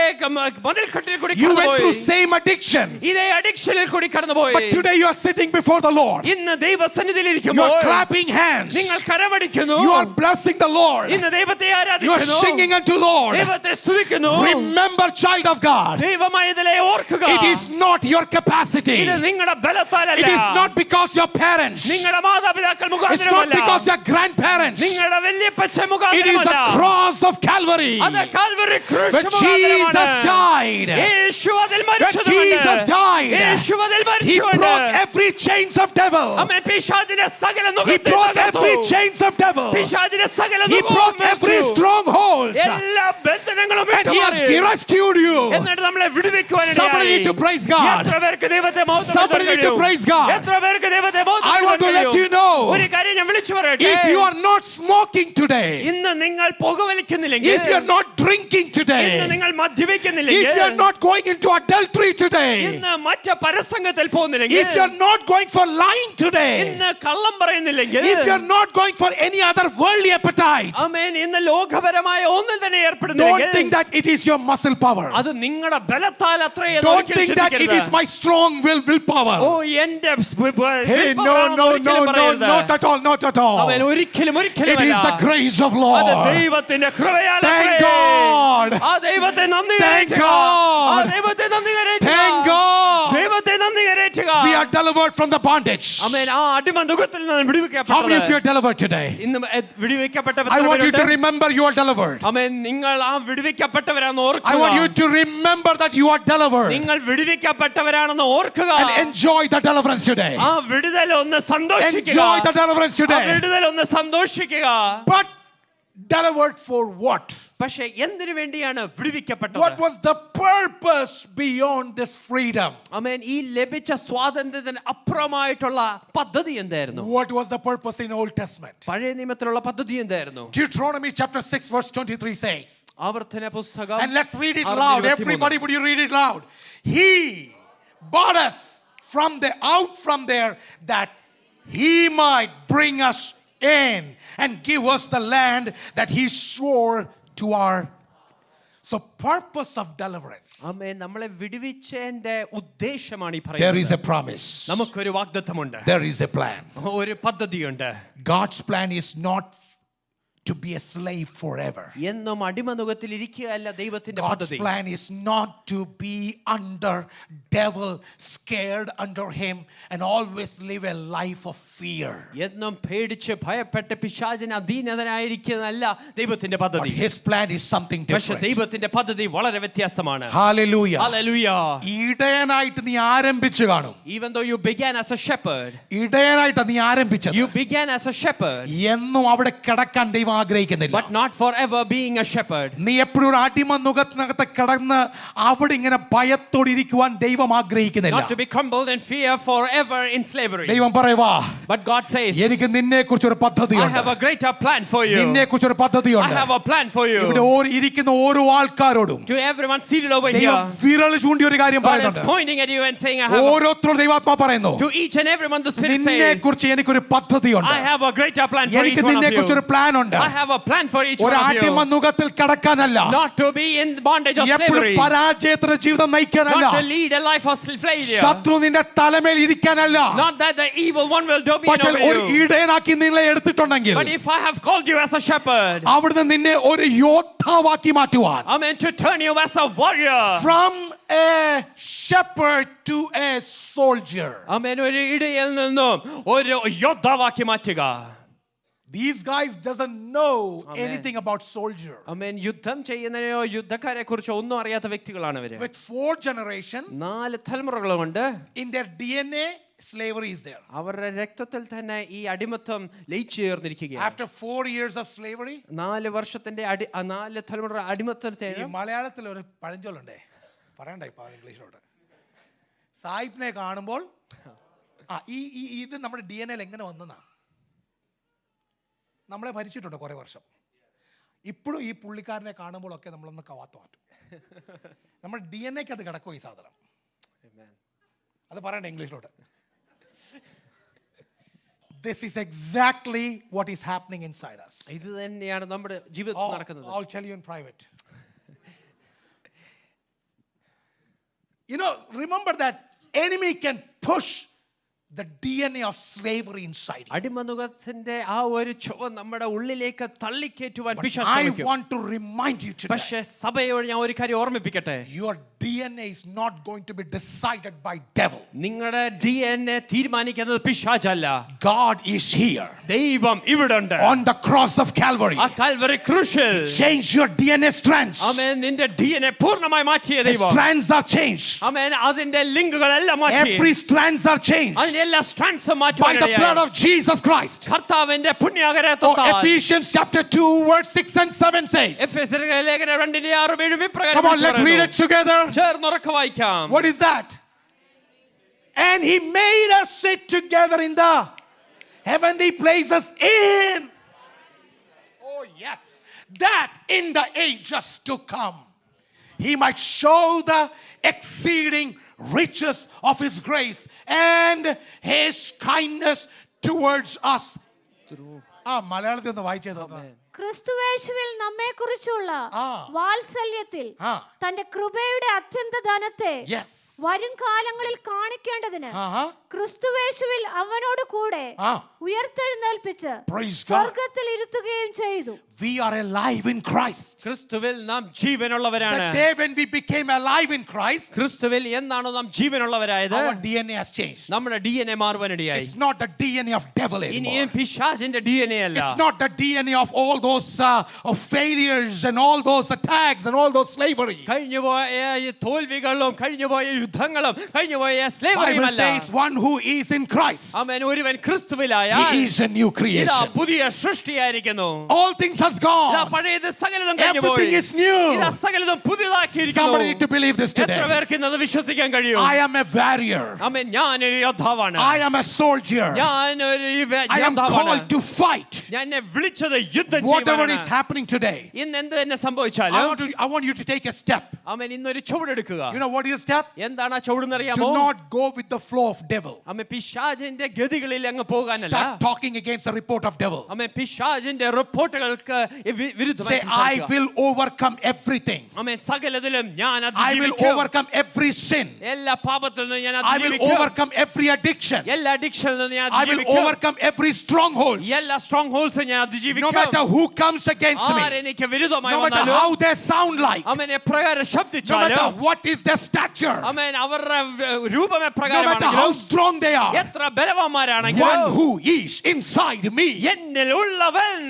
മതിൽക്കെട്ടിൽ കൂടി You went കടന്നുപോയി. through same addiction. ഇതേ അഡിക്ഷനിൽ കൂടി കടന്നുപോയി. But today you are sitting before the Lord. ഇന്ന് ദൈവസന്നിധിയിൽ You ഇരിക്കുമ്പോൾ are clapping hands. നിങ്ങൾ കരമടിക്കുന്നു. You are blessing the Lord. ഇന്ന് ദൈവത്തെ You are ആരാധിക്കുന്നു. singing unto Lord. ദൈവത്തെ സ്തുതിക്കുന്നു. Remember, child of God, ദൈവമായതിലെ ഓർക്കുക. it is not your capacity. ഇത് നിങ്ങളുടെ ബലത്താലല്ല. It is not because your parents. നിങ്ങളുടെ മാതാപിതാക്കൾ It's not മുഖാന്തരമല്ല. because your grandparents. നിങ്ങളുടെ വല്യപ്പച്ച It is മുഖാന്തരമല്ല. the cross of Calvary. അത് കാൽവരി ക്രൂശ് When Jesus മുഖാന്തരമാണ്. died, യേശു അതിൽ when മരിച്ചതുകൊണ്ട്. Jesus died, യേശു അതിൽ He മരിച്ചുകൊണ്ട്. broke every chains of devil. ആമേൻ. പിശാചിന്റെ സകല He നുകത്തെ broke തകർത്തു. every chains of devil. പിശാചിന്റെ സകല He നുകവും broke every മരിച്ചു. stronghold. എല്ലാ ബന്ധനങ്ങളും And He has വിട്ടുമാറി. rescued you. എന്നിട്ട് നമ്മളെ വിടുവിക്കുവാനിടയായി. Somebody need to praise God. എത്ര പേർക്ക് ദൈവത്തെ മഹത്വപ്പെടുത്താൻ Somebody need to കഴിയും? praise God. എത്ര പേർക്ക് ദൈവത്തെ I want മഹത്വപ്പെടുത്താൻ to let you കഴിയും? know, ഒരു കാര്യം ഞാൻ വിളിച്ചു പറയട്ടെ. if you are not smoking today, ഇന്ന് നിങ്ങൾ പുകവലിക്കുന്നില്ലെങ്കിൽ, if you are not drinking ഇന്ന് today, നിങ്ങൾ if you are മദ്യപിക്കുന്നില്ലെങ്കിൽ, not going into adultery today, ഇന്ന് മറ്റ് പരസംഗത്തിൽ പോകുന്നില്ലെങ്കിൽ, if you are not going for lying today, ഇന്ന് കള്ളം പറയുന്നില്ലെങ്കിൽ, if you are not going for any other worldly appetite, ആമേൻ, ഇന്ന് ലോകപരമായ ഒന്നിൽ തന്നെ don't ഏർപ്പെടുന്നില്ലെങ്കിൽ, think that it is your muscle power. അത് നിങ്ങളുടെ ബലത്താൽ അത്രേ എന്ന് Don't ഒരിക്കലും think that it ചിന്തിക്കരുത്. is my strong willpower. ഓ എന്റെ Hey, not at all, not at all. അവൻ ഒരിക്കലും It is the grace of അത് Lord. ദൈവത്തിന്റെ കൃപയാലത്രേ. Thank God. ആ ദൈവത്തെ നന്ദി Thank കരേറ്റുക. God. ആ ദൈവത്തെ നന്ദി കരേറ്റുക. Thank God. ദൈവത്തെ നന്ദി കരേറ്റുക. We are delivered from the bondage. ആമേൻ. ആ അടിമ നുകത്തിൽ നിന്ന് How many of you വിടുവിക്കപ്പെട്ടത്. are delivered today? ഇന്ന് വിടുവിക്കപ്പെട്ട I want you to remember you are delivered. ആമേൻ. നിങ്ങൾ ആ വിടുവിക്കപ്പെട്ടവരാണെന്ന് I want you ഓർക്കുക. to remember that you are delivered നിങ്ങൾ വിടുവിക്കപ്പെട്ടവരാണെന്ന് ഓർക്കുക. and enjoy the deliverance today. ആ വിടുതൽ ഒന്ന് സന്തോഷിക്കുക. Enjoy the deliverance ആ today. വിടുതൽ ഒന്ന് സന്തോഷിക്കുക. But delivered for what? പക്ഷേ എന്തിനു വേണ്ടിയാണ് വിടുവിക്കപ്പെട്ടത്? What was the purpose beyond this freedom? ആമേൻ. ഈ ലഭിച്ച സ്വാതന്ത്ര്യത്തിന് അപ്പുറമായിട്ടുള്ള പദ്ധതി എന്തായിരുന്നു? What was the purpose in Old Testament? പഴയ നിയമത്തിലുള്ള പദ്ധതി എന്തായിരുന്നു? Deuteronomy chapter 6 verse 23 says, ആവർത്തന പുസ്തകം. and let's read it loud. Everybody, would you read it loud? He bought us from there that He might bring us in and give us the land that He swore to our. So purpose of deliverance. ആമേൻ. നമ്മളെ വിടുവിച്ചതിന്റെ ഉദ്ദേശമാണ് ഈ There is പറയുന്നത്. a promise. നമുക്കൊരു വാഗ്ദത്തമുണ്ട്, There is a plan. ഒരു പദ്ധതിയുണ്ട്. God's plan is not to be a slave forever. എന്നും അടിമനുഖത്തിൽ ഇരിക്കുകയല്ല ദൈവത്തിന്റെ God's പദ്ധതി. plan is not to be under devil, scared under him and always live a life of fear. എന്നും പേടിച്ച് ഭയപ്പെട്ട് പിശാചിന് അധീനതനായിരിക്കുന്നതല്ല ദൈവത്തിന്റെ But പദ്ധതി. his plan is something പക്ഷേ different. ദൈവത്തിന്റെ പദ്ധതി വളരെ വ്യത്യാസമാണ്. Hallelujah. Hallelujah. ഇടയനായിട്ട് നീ ആരംഭിച്ചു കാണും. Even though you began as a shepherd, ഇടയനായിട്ട് നീ ആരംഭിച്ചത് you began as a shepherd, എന്നും അവിടെ കിടക്കാൻ ദൈവം ആഗ്രഹിക്കുന്നില്ല. but not forever being a shepherd. നീ എപ്പോഴും ഒരു അടിമനുഖത്തിനകത്ത് കിടന്ന് അവിടെ ഇങ്ങനെ ഭയത്തോടെ ഇരിക്കുവാൻ ദൈവം ആഗ്രഹിക്കുന്നില്ല. Not to be crumbled in fear forever in slavery. ദൈവം പറയുവാ, But God says, എനിക്ക് നിന്നെ കുറിച്ച് ഒരു I പദ്ധതിയുണ്ട്. have a greater plan for you. നിന്നെ കുറിച്ച് ഒരു I പദ്ധതിയുണ്ട്. have a plan for ഇവിടെ you. ഇരിക്കുന്ന ഓരോ ആൾക്കാരോടും To everyone seated over ദൈവം here, വിരൽ ചൂണ്ടി ഒരു കാര്യം God is പറയുന്നുണ്ട്. pointing at you and saying, I have ഓരോരുത്തരോടും ദൈവാത്മാ പറയുന്നു, to each and everyone the Spirit നിന്നെ says, കുറിച്ച് എനിക്കൊരു പദ്ധതിയുണ്ട്. I have a greater plan for each എനിക്ക് one നിന്നെ of കുറിച്ച് ഒരു you. പ്ലാൻ ഉണ്ട്. I have a plan for each ഒരു one of you. അടിമനുഖത്തിൽ കിടക്കാനല്ല, Not to be in bondage of എപ്പോഴും slavery. പരാജയത്തിന്റെ ജീവിതം നയിക്കാനല്ല, Not to lead a life of failure. ശത്രു നിന്റെ തലമേൽ ഇരിക്കാനല്ല. Not that the evil one will dominate പക്ഷേ ഒരു over you. ഇടയനാക്കി നിന്നെ എടുത്തിട്ടുണ്ടെങ്കിൽ But if I have called you as a shepherd, അവിടുന്ന് നിന്നെ ഒരു യോദ്ധാവാക്കി മാറ്റുവാൻ, I meant to turn you as a warrior. from a shepherd to a soldier. Amen. ഒരു ഇടയിൽ നിന്നും ഒരു യോദ്ധാവാക്കി മാറ്റുക. These guys doesn't know Amen. anything about soldier. Amen. യുദ്ധം ചെയ്യുന്നതിനോ യുദ്ധക്കാരെ കുറിച്ചോ ഒന്നും അറിയാത്ത വ്യക്തികളാണ് ഇവര്. With 4 generation 4 തലമുറകളുമുണ്ട്. in their DNA, slavery is there. അവരുടെ രക്തത്തിൽ തന്നെ ഈ അടിമത്തം ലയിച്ചു ചേർന്നിരിക്കുകയാണ്. After 4 years of slavery, 4 വർഷത്തിന്റെ 4 തലമുറ അടിമത്തത്തെ ഈ മലയാളത്തിൽ ഒരു പഴഞ്ചൊല്ലുണ്ടേ, പറയണ്ട ഇപ്പൊ ഇംഗ്ലീഷിലോട്ട്. സായിപ്പിനെ കാണുമ്പോൾ ഇത് നമ്മുടെ DNA എങ്ങനെ വന്നെന്നാ നമ്മളെ ഭരിച്ചിട്ടുണ്ട് കുറെ വർഷം. ഇപ്പോഴും ഈ പുള്ളിക്കാരനെ കാണുമ്പോഴൊക്കെ നമ്മളൊന്ന് കവാത്ത് മാറ്റും. നമ്മുടെ DNA അത് കിടക്കും ഈ സാധനം. അത് പറയണ്ട ഇംഗ്ലീഷിലോട്ട്. This is exactly what is happening inside us. ഇത് തന്നെയാണ് നമ്മുടെ ജീവിതത്തിൽ നടക്കുന്നത്. I'll tell you in private. You know, remember that enemy can push the DNA of slavery inside you. അടിമനുഖത്തിന്റെ ആ ഒരു ചുവ നമ്മുടെ ഉള്ളിലേക്ക് തള്ളിക്കേറ്റുവാൻ But പിശാച് I ശ്രമിക്കും. want to remind you today, പക്ഷേ സഭയോട് ഞാൻ ഒരു കാര്യം ഓർമ്മിപ്പിക്കട്ടെ. your DNA is not going to be decided by devil. നിങ്ങളുടെ DNA തീരുമാനിക്കുന്നത് പിശാചല്ല. God is here ദൈവം ഇവിടുണ്ട്. on the cross of Calvary. ആ കാൽവറി ക്രൂശിൽ Change your DNA strands. ആമേൻ നിന്റെ DNA പൂർണ്ണമായി മാറ്റിയ The ദൈവം. strands are changed. ആമേൻ അതിന്റെ ലിങ്കുകളെല്ലാം മാറ്റി. Every strands are changed അതിന്റെ എല്ലാ സ്ട്രാൻഡ്സും by the blood മാറ്റുവാനിടയായി. of Jesus Christ. കർത്താവിന്റെ പുണ്യാകരത്വത്താൽ. Ephesians chapter 2 verse 6 and 7 says. എഫെസ്യരുടെ ലേഖനം 2:6-7 ഇപ്രകാരം Come on, let's read it together. ചേർന്നുറക്കെ വായിക്കാം. What is that? And he made us sit together in the heavenly places in. Oh yes, that in the ages to come he might show the exceeding riches of his grace and his kindness towards us. മലയാളത്തിൽ ഒന്ന് വായിച്ചത്. ക്രിസ്തുവേശുവിൽ നമ്മെക്കുറിച്ചുള്ള ആ. വാത്സല്യത്തിൽ ആ. തന്റെ കൃപയുടെ അത്യന്ത ധനത്തെ Yes. വരും കാലങ്ങളിൽ കാണിക്കേണ്ടതിന് Uh-huh. ക്രിസ്തുവേശുവിൽ അവനോട് കൂടെ ആ. ഉയർത്തെഴുന്നേൽപ്പിച്ച് Praise God. സ്വർഗ്ഗത്തിൽ ഇരുത്തുകയും ചെയ്തു. We are alive in Christ. ക്രിസ്തുവിൽ നാം ജീവനുള്ളവരാണ്. The day when we became alive in Christ, ക്രിസ്തുവിൽ എന്നാണോ നാം ജീവനുള്ളവരായത്? our DNA has changed. നമ്മുടെ DNA മാറുവാനിടയായി. It's not the DNA of devil ഇനിയും anymore. പിശാചിന്റെ DNA അല്ല. It's not the DNA of all those of failures and all those attacks and all those slavery. കഴിഞ്ഞുപോയ ഈ തോൽവികളും കഴിഞ്ഞുപോയ യുദ്ധങ്ങളും കഴിഞ്ഞുപോയ Bible സ്ലേവറിയുമല്ല. says one who is in Christ, ആമേൻ. ഒരുവൻ ക്രിസ്തുവിലായാൽ he is a new ഇതാ creation. പുതിയ സൃഷ്ടിയായിരിക്കുന്നു. All things has ഇതാ gone. പഴയത് സകലതും Everything കഴിഞ്ഞുപോയി. is new. ഇതാ സകലതും പുതിയതാക്കിയിരിക്കുന്നു. Somebody need to believe this എത്ര today. പേർക്ക് ഇന്നത് വിശ്വസിക്കാൻ കഴിയും? I am a warrior. ആമേൻ. ഞാനൊരു യോദ്ധാവാണ്. I am a soldier. ഞാനൊരു I am യോദ്ധാവാണ്. called to fight. ഞാൻ എന്നെ വിളിച്ചത് യുദ്ധം whatever is happening today, ഇന്ന് എന്ത് തന്നെ സംഭവിച്ചാലും I want you to take a step. ആമേൻ ഇന്നൊരു ചുവടെടുക്കുക. You know what is a step? എന്താണ് ആ ചുവടെന്ന് Do അറിയാമോ? not go with the flow of devil. ആമേൻ പിശാചിന്റെ ഗതികളിൽ അങ്ങ് പോകാനല്ല. Start talking against the report of devil. ആമേൻ പിശാചിന്റെ റിപ്പോർട്ടുകൾക്ക് വിരുദ്ധമായി Say, I will overcome everything. ആമേൻ സകലതിലും ഞാൻ I will അതിജീവിക്കും. overcome every sin. എല്ലാ പാപത്തിൽ നിന്നും ഞാൻ I will അതിജീവിക്കും. overcome every addiction. എല്ലാ അഡിക്ഷനിൽ നിന്നും ഞാൻ I will അതിജീവിക്കും. overcome every stronghold. എല്ലാ സ്ട്രോങ് ഹോൾസും ഞാൻ No അതിജീവിക്കും. matter who comes against me, ആരെനിക്ക് വിരുദ്ധമായി no matter വന്നാലും how they sound like, ആമേൻ എപ്രകാരം no ശബ്ദിച്ചാലും matter what is their stature, ആമേൻ അവരുടെ രൂപം no matter how എപ്രകാരമാണെങ്കിലും strong they are, എത്ര ബലവാന്മാരാണെങ്കിലും one who is inside me, എന്നിൽ ഉള്ളവൻ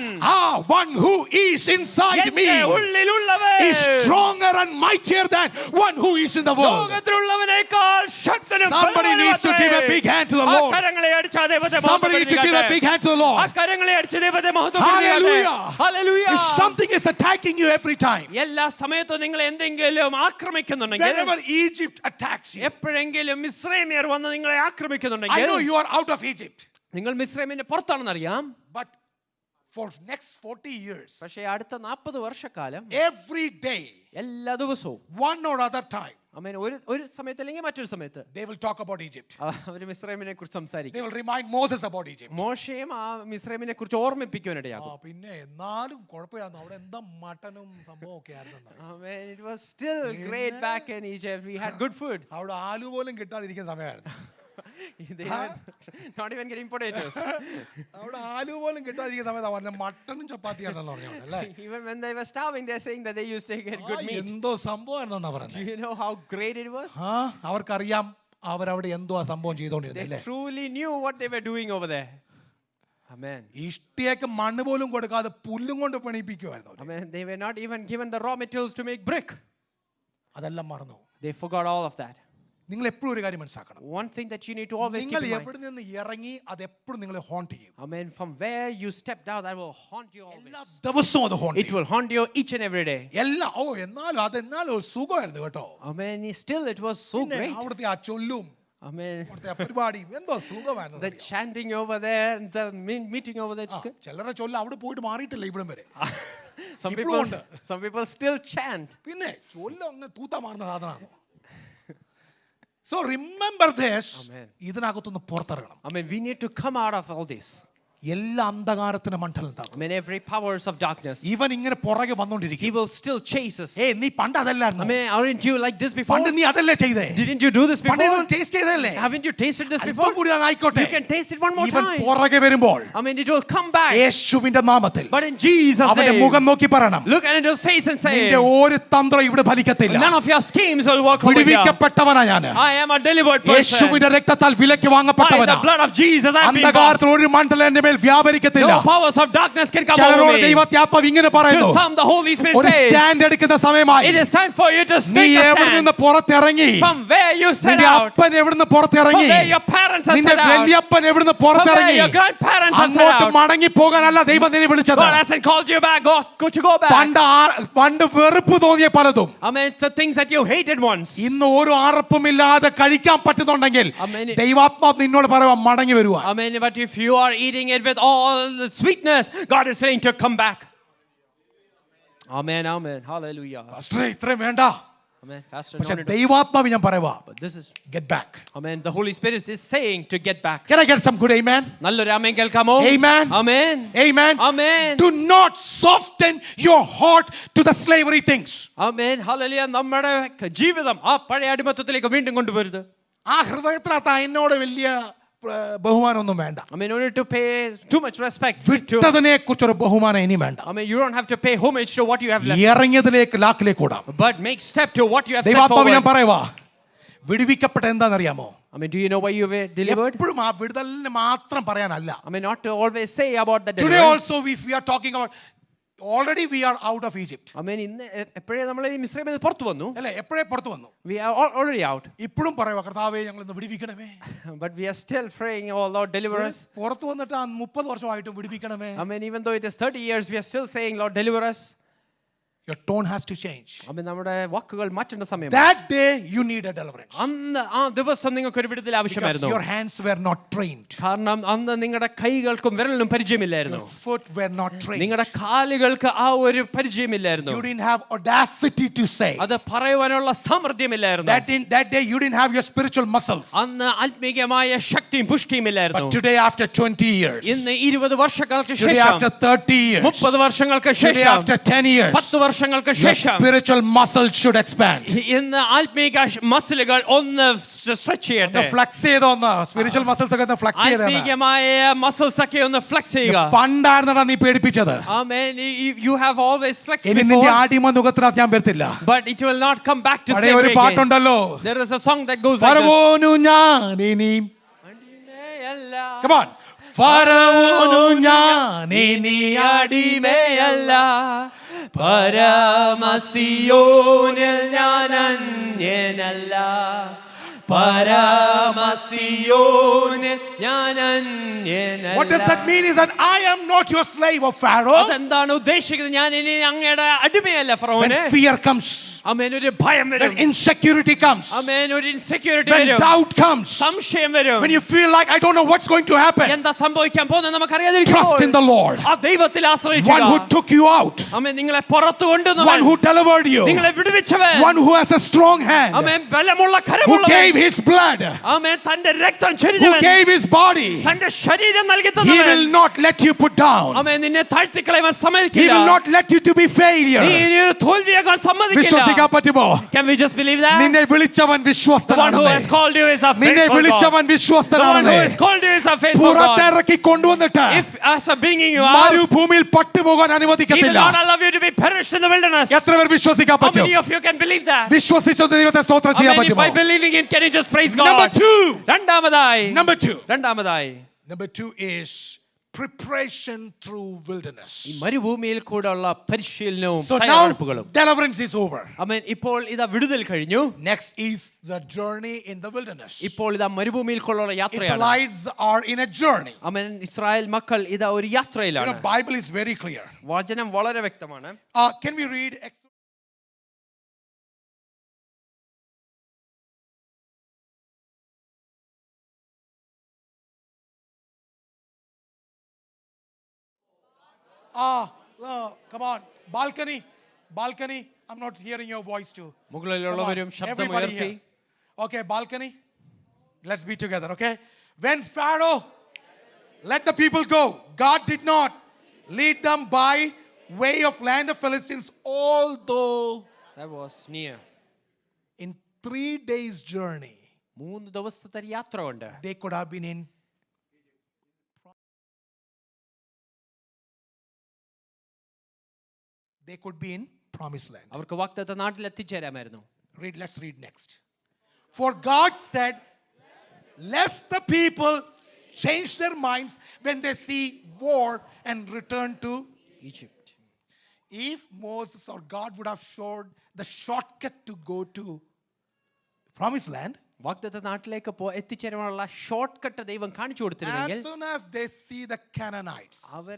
one who is inside me എന്റെ ഉള്ളിലുള്ളവൻ is stronger and mightier than one who is in the world. ലോകത്തിലുള്ളവനേക്കാൾ ശക്തനും Somebody needs to give a big hand to the Lord. കരങ്ങളെ അടിച്ച് ആ ദൈവത്തെ Somebody needs to give a big hand to the Lord. ആ കരങ്ങളെ അടിച്ച് ദൈവത്തെ Hallelujah. Hallelujah. If something is attacking you every time, എല്ലാ സമയത്തും നിങ്ങൾ എന്തെങ്കിലും ആക്രമിക്കുന്നുണ്ടെങ്കിൽ whenever Egypt attacks you, എപ്പോഴെങ്കിലും മിസ്രൈമ്യർ വന്ന് നിങ്ങളെ I ആക്രമിക്കുന്നുണ്ടെങ്കിൽ know you are out of Egypt, നിങ്ങൾ മിസ്രൈമിന്റെ പുറത്താണെന്ന് അറിയാം. but for next 40 years, പക്ഷേ അടുത്ത 40 വർഷക്കാലം every day, എല്ലാ ദിവസവും one or other time, ആമേൻ ഒരു സമയത്ത് അല്ലെങ്കിൽ മറ്റൊരു സമയത്ത് they will talk about Egypt. അവർ മിസ്രൈമിനെ കുറിച്ച് They സംസാരിക്കും. will remind Moses about Egypt. മോശയും ആ മിസ്രൈമിനെ കുറിച്ച് ഓർമ്മിപ്പിക്കുവാനിടയാകും. പിന്നെ എന്നാലും കുഴപ്പമില്ലായിരുന്നു അവിടെ എന്താ മട്ടനും സംഭവം ഒക്കെ ആയിരുന്നു. Amen. It was still great back in Egypt. We had good food. അവിടെ ആലു പോലും കിട്ടാതിരിക്കുന്ന സമയമായിരുന്നു. They were not even getting potatoes. അവിടെ ആലു പോലും കിട്ടാതിരിക്കുന്ന സമയത്ത് പറഞ്ഞ മട്ടനും ചപ്പാത്തിയാണെന്ന് പറഞ്ഞു അല്ലേ? Even when they were starving, they're saying that they used to get good meat. എന്തോ സംഭവമായിരുന്നെന്നാ Do പറഞ്ഞത്. you know how great it was? അവർക്കറിയാം അവരവിടെ എന്തോ ആ സംഭവം They ചെയ്തോണ്ടിരുന്നല്ലേ. truly knew what they were doing over there. Amen. ഇഷ്ടിയേക്ക് മണ്ണ് പോലും കൊടുക്കാതെ പുല്ലും കൊണ്ട് പണിയിപ്പിക്കുമായിരുന്നു. Amen. They were not even given the raw materials to make brick. അതെല്ലാം മറന്നു. They forgot all of that. നിങ്ങൾ എപ്പോഴും ഒരു കാര്യം മനസ്സിലാക്കണം. One thing that you need to always keep നിങ്ങൾ in mind. എവിടെ നിന്ന് ഇറങ്ങി അത് എപ്പോഴും നിങ്ങളെ ഹോണ്ട് ചെയ്യും. Amen. From where you stepped out, that will haunt you always. എല്ലാ ദിവസവും അത് haunt It will haunt you each and every day. എന്നാലും അതെന്നാലും ഒരു സുഖമായിരുന്നു കേട്ടോ. Amen. Still, it was so great. അവിടുത്തെ ആ ചൊല്ലും Amen. അവിടുത്തെ ആ പരിപാടിയും എന്തോ സുഖമായിരുന്നു. The chanting over there, and the meeting over there. ചിലരെ ചൊല്ല അവിടെ പോയിട്ട് മാറിയിട്ടില്ല ഇവിടം വരെ. Some people still chant. പിന്നെ ചൊല്ല അങ്ങ് തൂത്ത മാറുന്ന സാധനമാണ്. So remember this. ഇതിനകത്തുനിന്ന് പുറത്തിറങ്ങണം. Amen. We need to come out of all this. എല്ലാ അന്ധകാരത്തിന്റെ മണ്ഡലം I mean, every powers of darkness. ഇവൻ ഇങ്ങനെ പുറകെ He വന്നോണ്ടിരിക്കും. will still chase us. നീ പണ്ട് I അതല്ലായിരുന്നു. mean, aren't you like this before? പണ്ട് നീ അതല്ലേ ചെയ്തേ? Didn't you do this പണ്ട് before? ഇതൊന്നും ടേസ്റ്റ് ചെയ്തല്ലേ? Haven't you tasted this അല്പം before? കൂടി അതായിക്കോട്ടെ. You can taste it one more ഇവൻ time. പുറകെ വരുമ്പോൾ I mean, it will come back. യേശുവിന്റെ നാമത്തിൽ But in Jesus' അവന്റെ name, മുഖം നോക്കി പറയണം, look at his face and say, നിന്റെ ഒരു തന്ത്രം ഇവിടെ ഫലിക്കത്തില്ല. none of your schemes will work over here. വിടുവിക്കപ്പെട്ടവനാ ഞാൻ. I am a delivered person. യേശുവിന്റെ രക്തത്താൽ വിലയ്ക്ക് By വാങ്ങപ്പെട്ടവനാ. the blood of Jesus, I am being bought. അന്ധകാരത്തിൽ ഒരു മണ്ഡലം എന്റെ മേൽ വ്യാപരിക്കത്തില്ല. No powers of darkness can come over ചിലരോട് me. ദൈവത്യാത്മാവ് ഇങ്ങനെ പറയുന്നു, To some, the Holy Spirit ഒരു says, സ്റ്റാൻഡ് എടുക്കുന്ന സമയമായി. it is time for you to നീ speak a എവിടെ നിന്ന് stand. പുറത്തിറങ്ങി? From where you set നിന്റെ out, അപ്പൻ എവിടുന്ന് from പുറത്തിറങ്ങി? where your parents have നിന്റെ set out, വലിയപ്പൻ എവിടുന്ന് from where പുറത്തിറങ്ങി? your grandparents have set അങ്ങോട്ട് out. മടങ്ങി പോകാനല്ല ദൈവം നിന്നെ വിളിച്ചത്. God hasn't called you back. Go to go back. പണ്ട് വെറുപ്പ് തോന്നിയ പലതും I mean, the things that you hated once. ഇന്ന് ഒരു അറപ്പുമില്ലാതെ കഴിക്കാൻ പറ്റുന്നുണ്ടെങ്കിൽ Amen. ദൈവാത്മാവ് നിന്നോട് പറയുക മടങ്ങി വരുവാ. I mean, but if you are eating it with all the sweetness, God is saying to come back. Amen, amen, hallelujah. പാസ്റ്ററേ ഇത്രയും വേണ്ട. Amen, Pastor. പക്ഷെ no need to- ദൈവാത്മാവ് ഞാൻ പറയുവാ, But this is, get back. amen, the Holy Spirit is saying to get back. Can I get some good amen? നല്ലൊരു ആമേൻ കേൾക്കാമോ? Amen. Amen. Amen. Amen. Do not soften your heart to the slavery things. Amen. Hallelujah. നമ്മുടെ ജീവിതം ആ പഴയ അടിമത്തത്തിലേക്ക് വീണ്ടും കൊണ്ടുവരുത്. ആ ഹൃദയത്തിനകത്ത് എന്നോട് വലിയ ബഹുമാനമൊന്നും വേണ്ട. I mean, you need to pay too much respect to. വിട്ടതിനെ കുറിച്ചൊരു ബഹുമാനം ഇനി വേണ്ട. I mean, you don't have to pay homage to what you have left. ഇറങ്ങിയതിലേക്ക് ലാക്കിലേക്ക് ഓടാം. But make step to what you have set ദൈവാത്മാവ് ഞാൻ forward. പറയുവാ, വിടുവിക്കപ്പെട്ട എന്താണെന്നറിയാമോ? I mean, do you know why you were delivered? എപ്പോഴും ആ വിടുതലിന് മാത്രം പറയാനല്ല. I mean, not to always say about the Today deliverance. also if we are talking about, already we are out of Egypt. I mean, ഇന്ന് എപ്പോഴേ നമ്മൾ ഈ മിസ്രൈമിൽ നിന്ന് പുറത്തു വന്നു. അല്ലേ? എപ്പോഴേ പുറത്തു വന്നു. We are already out. ഇപ്പോഴും പറയുക, കർത്താവേ ഞങ്ങൾ ഇന്ന് വിടുവിക്കണമേ. But we are still praying, oh Lord, deliver us. പുറത്തു വന്നിട്ട് 30 വർഷമായിട്ടും വിടുവിക്കണമേ. I mean, even though it is 30 years, we are still saying, Lord, deliver us. Your tone has to change. ആമേൻ. നമ്മുടെ വാക്കുകൾ മാറ്റേണ്ട സമയം. That day you need a deliverance. അന്ന് ആ ദിവസം നിങ്ങൾക്ക് ഒരു വിടുതൽ Because ആവശ്യമായിരുന്നു. your hands were not trained. കാരണം അന്ന് നിങ്ങളുടെ കൈകൾക്കും വിരലിനും പരിചയമില്ലായിരുന്നു. Your foot were not trained. നിങ്ങളുടെ കാലുകൾക്ക് ആ ഒരു പരിചയമില്ലായിരുന്നു. You didn't have audacity to say. അത് പറയുവാനുള്ള സാമർഥ്യമില്ലായിരുന്നു. That day you didn't have your spiritual muscles. അന്ന് ആത്മീയമായ ശക്തിയും പുഷ്ടിയും ഇല്ലായിരുന്നു. But today after 20 years. ഇന്ന് 20 വർഷങ്ങൾക്ക് Today ശേഷം, after 30 years. 30 വർഷങ്ങൾക്ക് Today ശേഷം, after 10 years. 10 വർഷങ്ങൾക്ക് Your ശേഷം spiritual muscles should expand. ഇന്ന് ആത്മീക മസിലുകൾ ഒന്ന് സ്ട്രെച്ച് ചെയ്യട്ടെ. ഫ്ലെക്സ് ചെയ്തോന്ന് സ്പിരിച്വൽ മസിൽസ് ഒക്കെ ഫ്ലെക്സ് ചെയ്തേ. ആത്മീയമായ മസിൽസ് ഒക്കെ ഒന്ന് ഫ്ലെക്സ് ചെയ്യുക. പണ്ടായിരുന്നടാ നീ പേടിപ്പിച്ചത്. ആമേൻ. You have always flexed ഇനി നിന്റെ before, ആടിമ നുകത്തിനകത്ത് ഞാൻ വരത്തില്ല. but it will not come back to പഴയ slavery ഒരു again. പാട്ടുണ്ടല്ലോ. There is a song that goes like this. ഫറവോനു ഞാൻ ഇനി Come on. ഫറവോനു ഞാൻ ഇനി അടിമയല്ല, പരമസിയോനിൽ ഞാൻ അന്യനല്ല, പരമസിയോനിൽ ഞാൻ അന്യനല്ല. What does that mean is that I am not your slave of Pharaoh. അതെന്താണ് ഉദ്ദേശിക്കുന്നത്? ഞാൻ ഇനി അങ്ങയുടെ അടിമയല്ല ഫറവോനെ. When fear comes, ആമേൻ, ഒരു ഭയം വരും. when insecurity comes, ആമേൻ, ഒരു ഇൻസെക്യൂരിറ്റി when വരും. doubt comes, സംശയം വരും. when you feel like I don't know what's going to happen, എന്താ സംഭവിക്കാൻ പോകുന്നത് നമുക്കറിയാതിരിക്കുമ്പോൾ trust in the Lord. ആ ദൈവത്തിൽ ആശ്രയിക്കുക. One who took you out, ആമേൻ, നിങ്ങളെ പുറത്തു one കൊണ്ടുവന്നവൻ, who delivered you, നിങ്ങളെ വിടുവിച്ചവൻ, one who has a strong hand, ആമേൻ, ബലമുള്ള who കരമുള്ളവൻ, gave his blood, ആമേൻ, തന്റെ രക്തം who ചൊരിഞ്ഞവൻ, gave his body. തന്റെ ശരീരം നൽകി He തന്നവൻ. will not let you put down. ആമേൻ, നിന്നെ താഴ്ത്തിക്കളയാൻ He സമ്മതിക്കില്ല. will not let you to be നീ failure. ഇനി ഒരു തോൽവിയാകാൻ സമ്മതിക്കില്ല. വിശ്വസിക്കാൻ പറ്റുമോ? Can we just believe that? നിന്നെ വിളിച്ചവൻ The one who വിശ്വസ്തനാണെന്ന്. has called you is a നിന്നെ faithful God. വിളിച്ചവൻ The one who വിശ്വസ്തനാണെന്ന്. has called you is a faithful God. പുറത്തിറക്കി കൊണ്ടുവന്നിട്ട് If as I'm bringing you out, മരുഭൂമിയിൽ പട്ടുപോകാൻ He will അനുവദിക്കത്തില്ല. not allow you to be perished in the wilderness. എത്ര പേർ വിശ്വസിക്കാൻ How പറ്റും? many of you can believe that? വിശ്വസിച്ച ദൈവത്തെ സ്തോത്രം ചെയ്യാൻ How many പറ്റുമോ? by believing it can you just praise Number God? 2. രണ്ടാമതായി Number 2. Number 2 is preparation through wilderness. ഈ മരുഭൂമിയിൽ കൂടെയുള്ള പരിശീലനവും So now തയ്യാറെടുപ്പുകളും. deliverance is over. ആമേൻ. ഇപ്പോൾ ഇതാ വിടുതൽ കഴിഞ്ഞു. Next is the journey in the wilderness. ഇപ്പോൾ ഇതാ മരുഭൂമിയിൽ കൂടെയുള്ള യാത്രയാണ്. Israelites are in a journey. Amen. Israel മക്കൾ ഇതാ ഒരു You യാത്രയിലാണ്. know, Bible is very clear. വചനം വളരെ വ്യക്തമാണ്. Can we read Exodus? Come on. Balcony. I'm not hearing your voice too. Come മുകളിലുള്ളവരും on. ശബ്ദം Everybody ഉയർത്തി. here. Okay, balcony. Let's be together, okay? When Pharaoh let the people go, God did not lead them by way of land of Philistines, although That was near. in 3 days journey, 3 ദിവസത്തെ യാത്ര ഉണ്ട്. they could have been in promised land. അവർക്ക് വാഗ്ദത്ത നാട്ടിൽ എത്തിച്ചേരാമായിരുന്നു. Let's read next. For God said, lest the people change their minds when they see war and return to Egypt. If Moses or God would have showed the shortcut to go to promised land, വാഗ്ദത്ത നാട്ടിലേക്ക് എത്തിച്ചേരാനുള്ള short cut ദൈവം കാണിച്ചു കൊടുത്തിരുന്നെങ്കിൽ, as soon as they see the Canaanites, അവർ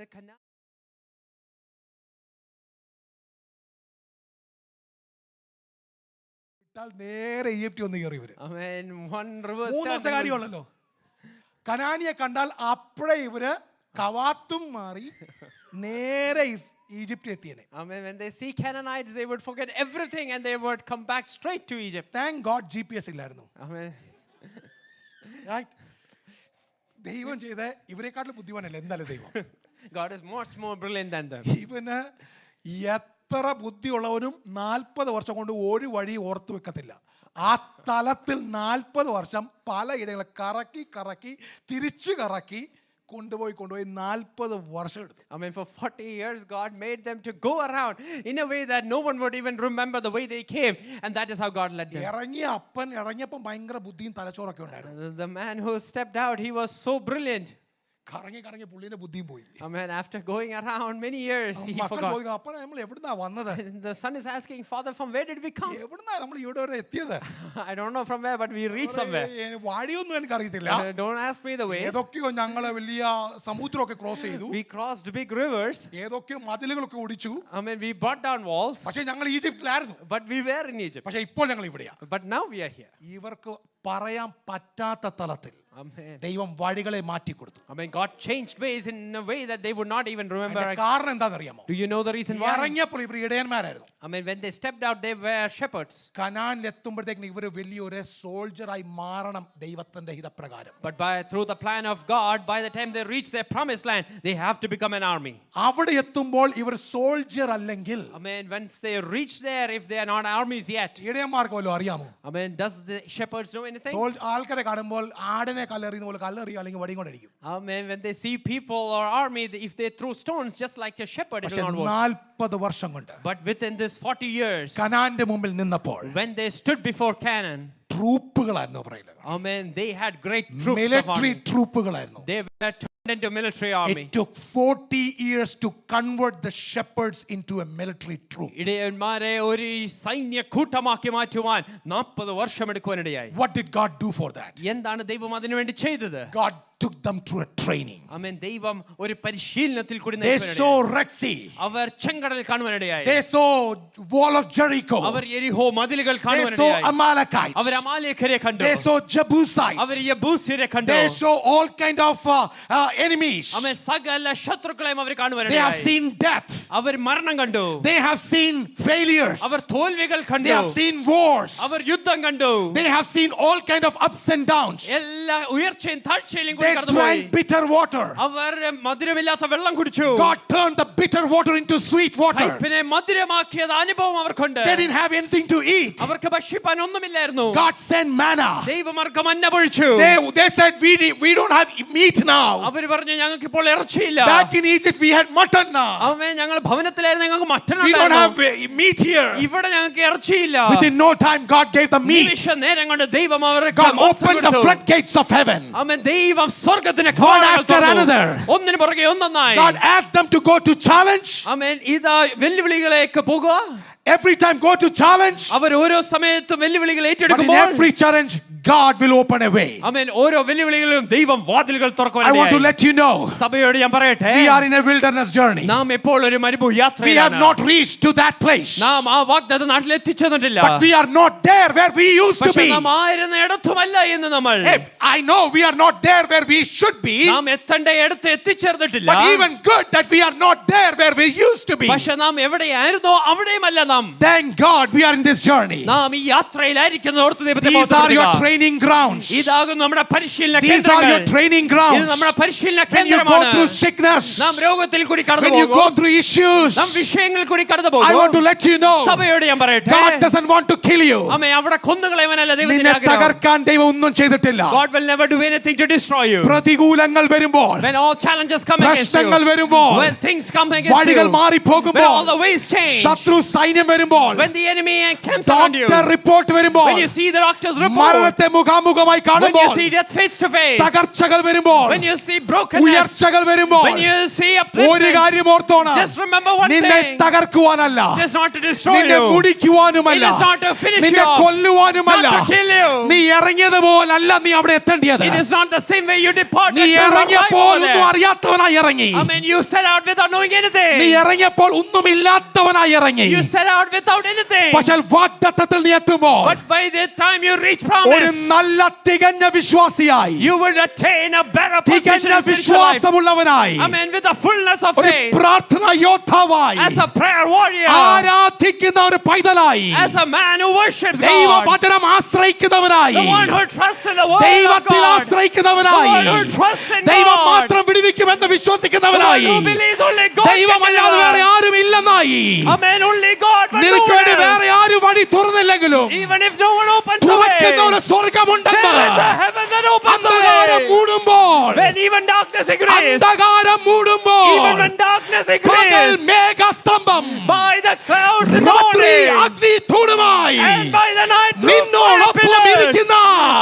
നേരെ Egypt വന്ന് കയറി വരും. ആമേൻ. One reverse മൂന്ന് ദിവസത്തെ കാര്യമുള്ളല്ലോ. കനാനിയെ കണ്ടാൽ അപ്പോഴേ ഇവര് കവാത്തും മാറി നേരെ Egypt എത്തിയനെ. Amen. When they see Canaanites, they would forget everything and they would come back straight to Egypt. Thank God GPS ഇല്ലായിരുന്നു. Amen. Right? ദൈവം ചെയ്ത ഇവരെക്കാട്ടിലും ബുദ്ധിമാനല്ലേ എന്തായാലും ദൈവം. God is much more brilliant than them. ഇവന് എത്ര ബുദ്ധിയുള്ളവനും 40 വർഷം കൊണ്ട് ഒരു വഴി ഓർത്തു വെക്കത്തില്ല. ആ തലത്തിൽ 40 വർഷം പലയിടങ്ങളിൽ കറക്കി തിരിച്ചു കറക്കി കൊണ്ടുപോയി 40 വർഷം എടുത്തു. I mean, for 40 years, God made them to go around in a way that no one would even remember the way they came. And that is how God led them. ഇറങ്ങിയപ്പം ഭയങ്കര ബുദ്ധിയും തലച്ചോറൊക്കെ ഉണ്ടായിരുന്നു. The man who stepped out, he was so brilliant. കറങ്ങി കറങ്ങി പുള്ളിന്റെ ബുദ്ധിയും പോയി. Amen. After going around many years, he മക്കൾ forgot. ചോദിക്കും, അപ്പ നമ്മൾ എവിടുന്നാ വന്നത്? And the son is asking, Father, from where did we come? എവിടുന്നാ നമ്മൾ ഇവിടെ വരെ എത്തിയത്? I don't know from where, but we reached somewhere. വഴിയൊന്നും എനിക്ക് അറിയത്തില്ല. Don't ask me the way. ഏതൊക്കെയോ ഞങ്ങള് വലിയ സമുദ്രമൊക്കെ ക്രോസ് ചെയ്തു, We crossed big rivers. ഏതൊക്കെയോ മതിലുകളൊക്കെ ഒടിച്ചു. Amen. We brought down walls, പക്ഷെ ഞങ്ങൾ ഈജിപ്തിലായിരുന്നു. but we were in Egypt. പക്ഷെ ഇപ്പോൾ ഞങ്ങൾ ഇവിടെയാ. But now we are here. ഇവർക്ക് പറയാൻ പറ്റാത്ത തലത്തിൽ Amen. ദൈവം വഴികളെ മാറ്റി കൊടുത്തു. Amen. God changed ways in a way that they would not even remember. അതിന്റെ കാരണം എന്താണെന്നറിയാമോ? Do you know the reason why? ഇറങ്ങിയപ്പോൾ ഇവർ ഇടയന്മാരായിരുന്നു. Amen. When they stepped out, they were shepherds. കനാനിൽ എത്തുമ്പോഴത്തേക്കും ഇവർ വലിയൊരു സോൾജറായി മാറണം ദൈവത്തിന്റെ ഹിതപ്രകാരം. But through the plan of God, by the time they reach their promised land, they have to become an army. അവിടെ എത്തുമ്പോൾ ഇവർ soldier അല്ലെങ്കിൽ, Amen. Once they reach there, if they are not armies yet, ഇടയന്മാർക്ക് വല്ലതും അറിയാമോ? Amen. Does the shepherds know anything? ആൾക്കാരെ കാണുമ്പോൾ ആടിനെ കല്ലെറിയുന്ന പോലെ കല്ലെറിയോ അല്ലെങ്കിൽ വടി കൊണ്ടടിക്കും. Amen. When they see people or army, if they throw stones just like a shepherd, it പക്ഷെ will not work. 40 വർഷം കൊണ്ട് But within this 40 years, കനാന്റെ മുമ്പിൽ നിന്നപ്പോൾ when they stood before Canaan, ട്രൂപ്പുകളായിരുന്നു പറയുന്നത്. Amen, they had great troops of military army. ട്രൂപ്പുകളായിരുന്നു. They were turned into military army. It took 40 years to convert the shepherds into a military troop. ഇടയന്മാരെ ഒരു സൈന്യ കൂട്ടമാക്കി മാറ്റുവാൻ 40 വർഷം എടുക്കുവാനിടയായി. What did God do for that? എന്താണ് ദൈവം അതിനുവേണ്ടി ചെയ്തത്? God took them through a training. ആമേൻ. ദൈവം ഒരു പരിശീലനത്തിൽ കൂടി They saw നയിക്കുവാനിടയായി. Red Sea. അവർ ചെങ്കടൽ കാണുവാനിടയായി. They saw wall of Jericho. Our യെരിഹോ Mathilukal They saw കാണുവാനിടയായി. Amalekites. അവർ അമാലേഖരെ കണ്ടു. They saw Jebusites. അവർ യെബൂസ്യരെ കണ്ടു. They saw all kind of enemies. ആമേൻ. സകല ശത്രുക്കളെയും അവർ They have കാണുവാനിടയായി. seen death. അവർ മരണം കണ്ടു. They have seen failures. Our തോൽവികൾ They കണ്ടു. have seen wars. അവർ യുദ്ധം കണ്ടു. They have seen all kind of ups and downs. എല്ലാ ഉയർച്ചയും താഴ്ചയിലും കൂടി They കടന്നുപോയി. drank bitter water. അവർ മധുരമില്ലാത്ത വെള്ളം കുടിച്ചു. God turned the bitter water into sweet water. കയ്പിനെ മധുരമാക്കിയത് അനുഭവം അവർക്കുണ്ട്. They didn't have anything to eat. അവർക്ക് ഭക്ഷിപ്പാൻ ഒന്നുമില്ലായിരുന്നു. God sent manna. ദൈവമാർക്ക് മന്ന പൊഴിച്ചു. They said we don't have meat now. അവർ പറഞ്ഞു ഞങ്ങൾക്ക് ഇപ്പോൾ ഇറച്ചിയില്ല. Back in Egypt we had mutton now. അവൻ ഞങ്ങൾ ഭവനത്തിലായിരുന്നു, ഞങ്ങൾക്ക് മട്ടൻ We don't have ഉണ്ടായിരുന്നു. meat here. ഇവിടെ ഞങ്ങൾക്ക് ഇറച്ചിയില്ല. Within no time God gave the meat. നിമിഷ നേരം കൊണ്ട് ദൈവം അവർക്ക് God മാംസം opened the കൊടുത്തു. floodgates of heaven. അവൻ ദൈവം സ്വർഗ്ഗത്തിന്റെ One കവാടങ്ങൾ after തുറന്നു. another. ഒന്നിനു പുറകെ ഒന്നൊന്നായി. God asked them to go to challenge. ആമേൻ. ഇതാ വെല്ലുവിളികളേക്ക് പോകുക. Every time go to challenge. അവർ ഓരോ സമയത്തും വെല്ലുവിളികൾ But in ഏറ്റെടുക്കുമ്പോൾ every challenge God will open a way. ആമേൻ. ഓരോ വെല്ലുവിളികളിലും ദൈവം വാതിലുകൾ I want to തുറക്കുവാനിടയായി. let you know സഭയോട് ഞാൻ പറയട്ടെ, we are in a wilderness journey. നാം ഇപ്പോൾ ഒരു മരുഭൂമി We have യാത്രയിലാണ്. not reached to that place. നാം ആ വാഗ്ദത്ത നാട്ടിൽ എത്തിച്ചേർന്നിട്ടില്ല. But we are not there where we used to പക്ഷേ be. നാം ആയിരുന്ന ഇടത്തുമല്ല എന്ന് നമ്മൾ. Hey, I know we are not there where we should be. നാം എത്തേണ്ട ഇടത്ത് എത്തിച്ചേർന്നിട്ടില്ല. But even good that we are not there where we used to be. പക്ഷെ നാം എവിടെയായിരുന്നോ അവിടെയുമല്ല നാം. Thank God we are in this journey. നാം ഈ യാത്രയിലായിരിക്കുന്നത് ഓർത്ത് ദൈവത്തെ These are your മഹത്വപ്പെടുത്തുക. training grounds. ഇതാകും നമ്മുടെ പരിശീലന These are your കേന്ദ്രങ്ങൾ. training ഇത് grounds. നമ്മുടെ പരിശീലന When you go കേന്ദ്രമാണ്. through sickness, നാം രോഗത്തിൽ കൂടി when കടന്നു you go പോകും. through issues, നാം വിഷയങ്ങളിൽ കൂടി കടന്നു I want to പോകും. let you know സഭയോട് ഞാൻ പറയട്ടെ, God doesn't want to kill you. ആമേൻ. അവിടെ കൊന്നുകളയവനല്ല നിന്നെ ദൈവത്തിന്റെ ആഗ്രഹം. തകർക്കാൻ ദൈവം ഒന്നും ചെയ്തിട്ടില്ല. God will never do anything to destroy you. പ്രതികൂലങ്ങൾ വരുമ്പോൾ, When all challenges come against you, പ്രശ്നങ്ങൾ വരുമ്പോൾ, when things come against വഴികൾ you, when മാറിപ്പോകുമ്പോൾ, all the ways change, ശത്രു സൈന്യം വരുമ്പോൾ, when the enemy encamps around you, doctor report വരുമ്പോൾ, when you see the doctor's report, മരണത്തെ മുഖാമുഖമായി when you കാണുമ്പോൾ, see death face to face, തകർച്ചകൾ വരുമ്പോൾ, when you see brokenness, ഉയർച്ചകൾ വരുമ്പോൾ, when you see ഒരു upliftment, കാര്യം ഓർത്തോണം, just remember one നിന്നെ thing. തകർക്കുവാനല്ല, It is not to destroy നിന്നെ you. It മുടിക്കുവാനുമല്ല, is not to finish നിന്നെ you off. കൊല്ലുവാനുമല്ല. Not to kill you. നീ ഇറങ്ങിയതുപോലല്ല നീ അവിടെ എത്തേണ്ടത്. It is not the same way you departed നീ to arrive ഇറങ്ങിയപ്പോൾ over ഒന്നും there. അറിയാത്തവനായി ഇറങ്ങി. I mean, you set out without knowing നീ anything. ഇറങ്ങിയപ്പോൾ ഒന്നുമില്ലാത്തവനായി ഇറങ്ങി. You set out without anything. പക്ഷേ വാഗ്ദത്തത്തിൽ നീ എത്തുമ്പോൾ But by the time you reach ഒരു promise, നല്ല തികഞ്ഞ വിശ്വാസിയായി, you will attain a better position തികഞ്ഞ in spiritual life. വിശ്വാസമുള്ളവനായി, I mean, with the fullness of ഒരു faith, പ്രാർത്ഥനാ യോദ്ധാവായി, as a prayer warrior, ആരാധിക്കുന്ന ഒരു പൈതലായി, as a man who worships God, ദൈവവചനം ആശ്രയിക്കുന്നവനായി, the one who trusts in the word of ദൈവത്തിൽ God, the ആശ്രയിക്കുന്നവനായി, one who trusts in ദൈവം God, മാത്രം വിടുവിക്കുമെന്ന് the one വിശ്വസിക്കുന്നവനായി, who believes only God can ദൈവമല്ലാതെ വേറെ deliver. ആരും ഇല്ലെന്നായി, Amen, only God, but no നിനക്ക് one വേണ്ടി else. വേറെ ആരും വഴി തുറന്നില്ലെങ്കിലും Even if no one opens the way, തുറക്കുന്ന ഒരു സ്വർഗമുണ്ടെന്ന് there is a heaven that opens the അന്ധകാരം way. മൂടുമ്പോൾ, When even darkness agrees, അന്ധകാരം മൂടുമ്പോൾ, even when darkness പകൽ agrees, മേഘസ്തംഭം, by the clouds in the രാത്രി morning, അഗ്നിധൂണമായി and by the night through നിന്നോടൊപ്പം fire pillars, ഇരിക്കുന്ന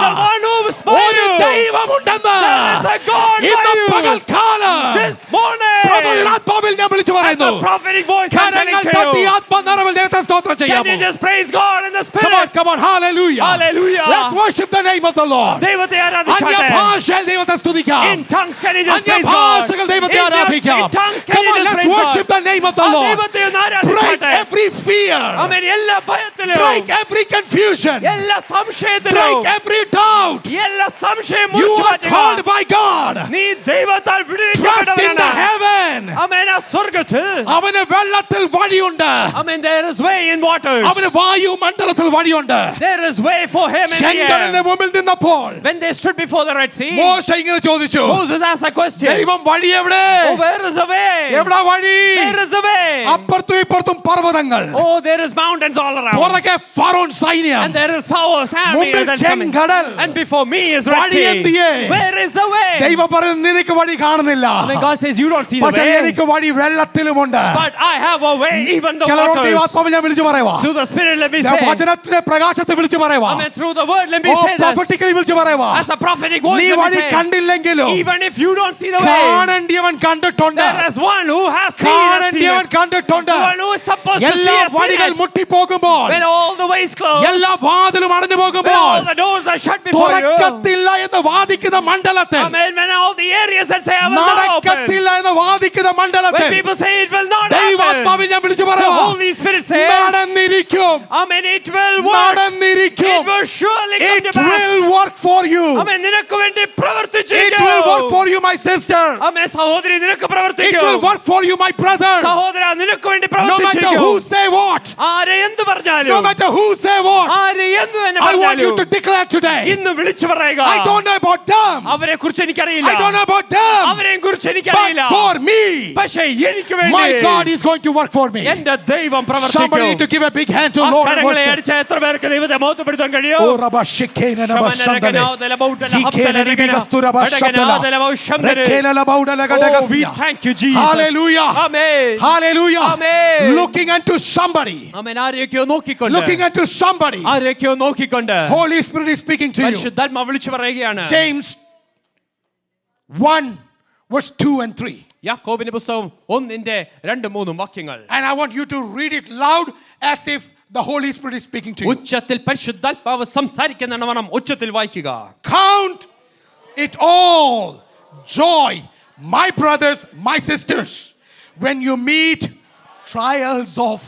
the one who is by ഒരു you, ദൈവമുണ്ടെന്ന് there is a God by you പകൽക്കാലം this morning. പ്രവചനാത്മാവിൽ ഞാൻ വിളിച്ചു As പറയുന്നു. the prophetic voice I'm telling കരങ്ങൾ to തട്ടി you. ആത്മനിറവിൽ ദൈവത്തെ സ്തോത്രം Can ചെയ്യാമോ? you just praise God in the Come on, spirit? come on, hallelujah. Hallelujah. Let's worship the name of the Lord. ദൈവത്തെ ആരാധിച്ചാട്ടെ. അന്യഭാഷയിൽ ദൈവത്തെ സ്തുതിക്കാം. In tongues can you just praise God? അന്യഭാഷകൾ ദൈവത്തെ ആരാധിക്കാം. In tongues can Come you on, just let's praise worship God? the name of the ആ Lord. ദൈവത്തെ ഒന്ന് Break ആരാധിച്ചാട്ടെ. every fear. ആമേൻ. എല്ലാ ഭയത്തിലും, Break every confusion. എല്ലാ സംശയത്തിലും, Break every doubt. എല്ലാ സംശയം You മുറിച്ചു are called മാറ്റുക. by God. നീ ദൈവത്താൽ Trust in the വിടുവിക്കപ്പെട്ടവനാണ്. heaven. ആമേൻ. ആ സ്വർഗ്ഗത്തിൽ, അവന് വെള്ളത്തിൽ വഴിയുണ്ട്. ആമേൻ, there is way in waters. അവന് വായുമണ്ഡലത്തിൽ വഴിയുണ്ട്. There is way for him in the ചെങ്കടലിന്റെ air. മുമ്പിൽ നിന്നപ്പോൾ When they stood before the Red Sea, മോശ ഇങ്ങനെ ചോദിച്ചു, Moses asked a question. ദൈവം വഴി എവിടെ? Oh, where is the way? എവിടാ വഴി? Where is the way? അപ്പുറത്തും ഇപ്പുറത്തും പർവ്വതങ്ങൾ, Oh, there is mountains all around. പുറകെ ഫറോൻ സൈന്യം, And there is powers army മുമ്പിൽ that's coming. ചെങ്കടൽ. And before me is Red വഴി Sea. എന്തിയെ? Where is the way? ദൈവം പറയുന്നു നിനക്ക് വഴി കാണുന്നില്ല, When God says you don't see the പക്ഷേ way, എനിക്ക് വഴി വെള്ളത്തിലുമുണ്ട്. but I have a way even the ചിലരോട് waters. ദൈവാത്മാവിൽ ഞാൻ വിളിച്ചു പറയുവാ, Through the Spirit let me say. വചനത്തിന്റെ പ്രകാശത്തെ വിളിച്ചു പറയുവാ, I mean through the word let me oh say this. prophetically വിളിച്ചു പറയുവാ, As a prophetic voice നീ let me വഴി say. കണ്ടില്ലെങ്കിലും Even if you don't see the way, കാണേണ്ടിയവൻ കണ്ടിട്ടുണ്ട്, there is one who has seen us. കാണേണ്ടിയവൻ കണ്ടിട്ടുണ്ട്. The one who is supposed to see എല്ലാ us. വഴികൾ മുട്ടിപ്പോകുമ്പോൾ, When all the ways close, എല്ലാ വാതിലും അടഞ്ഞു when പോകുമ്പോൾ, all the doors are shut before you, തുറക്കത്തില്ല എന്ന് വാദിക്കുന്ന മണ്ഡലത്തിൽ, Amen. When all the areas that say I will not open, നടക്കത്തില്ല എന്ന് വാദിക്കുന്ന when മണ്ഡലത്തിൽ people say it will not happen, ദൈവാത്മാവിൽ ഞാൻ വിളിച്ചു the പറയുവാ, Holy Spirit says, നടന്നിരിക്കും, Amen, it will work. നടന്നിരിക്കും. It will surely come It to pass. will work for you. Amen. നിനക്ക് വേണ്ടി It പ്രവർത്തിച്ചിരിക്കും. will work for you, my sister. Amen. സഹോദരി നിനക്ക് It പ്രവർത്തിക്കും. will work for you, my brother. സഹോദര നിനക്ക് വേണ്ടി No matter പ്രവർത്തിച്ചിരിക്കും. who say what, ആരെ എന്ത് no പറഞ്ഞാലും, matter who say what, ആരെ എന്ത് തന്നെ I want you പറഞ്ഞാലും, to declare today. ഇന്ന് വിളിച്ചു പറയുക. I don't know about them. അവരെ കുറിച്ച് എനിക്കറിയില്ല. I don't know about them. അവരെ കുറിച്ച് But എനിക്കറിയില്ല. for me, പക്ഷേ എനിക്ക് my God വേണ്ടി is going to work for me. എന്റെ ദൈവം Somebody need to പ്രവർത്തിക്കും. give a big hand to ആ Lord and കരങ്ങളെ worship. അടിച്ച എത്ര പേർക്ക് ദൈവത്തെ മഹത്വപ്പെടുത്താൻ കഴിയും? Oh, Rabba Shekena Rabba Shandane. Zikena Ribigastura Rabba Shandala. Rekena Labauda Oh, we Lagadagasia. thank you, Jesus. Hallelujah. Amen. Hallelujah. Amen. Looking unto somebody. Amen. ആരെയൊക്കെയോ നോക്കിക്കൊണ്ട്, Looking unto somebody. ആരെയൊക്കെയോ നോക്കിക്കൊണ്ട് Holy Spirit is speaking to you. പരിശുദ്ധാത്മാവ് വിളിച്ചു പറയുകയാണ്. James 1 verse 2 and 3. യാക്കോബിന്റെ പുസ്തകം 1:2-3 വാക്യങ്ങൾ. And I want you to read it loud as if the Holy Spirit is speaking to you. ഉച്ചത്തിൽ പരിശുദ്ധാത്മാവ് സംസാരിക്കുന്നവണ്ണം ഉച്ചത്തിൽ വായിക്കുക. Count it all joy, my brothers, my sisters, when you meet trials of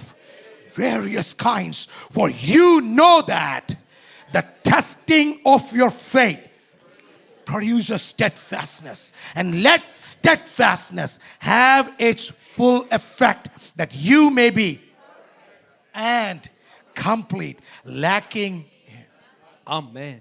various kinds, for you know that the testing of your faith produces steadfastness, and let steadfastness have its full effect, that you may be and complete, lacking. Amen.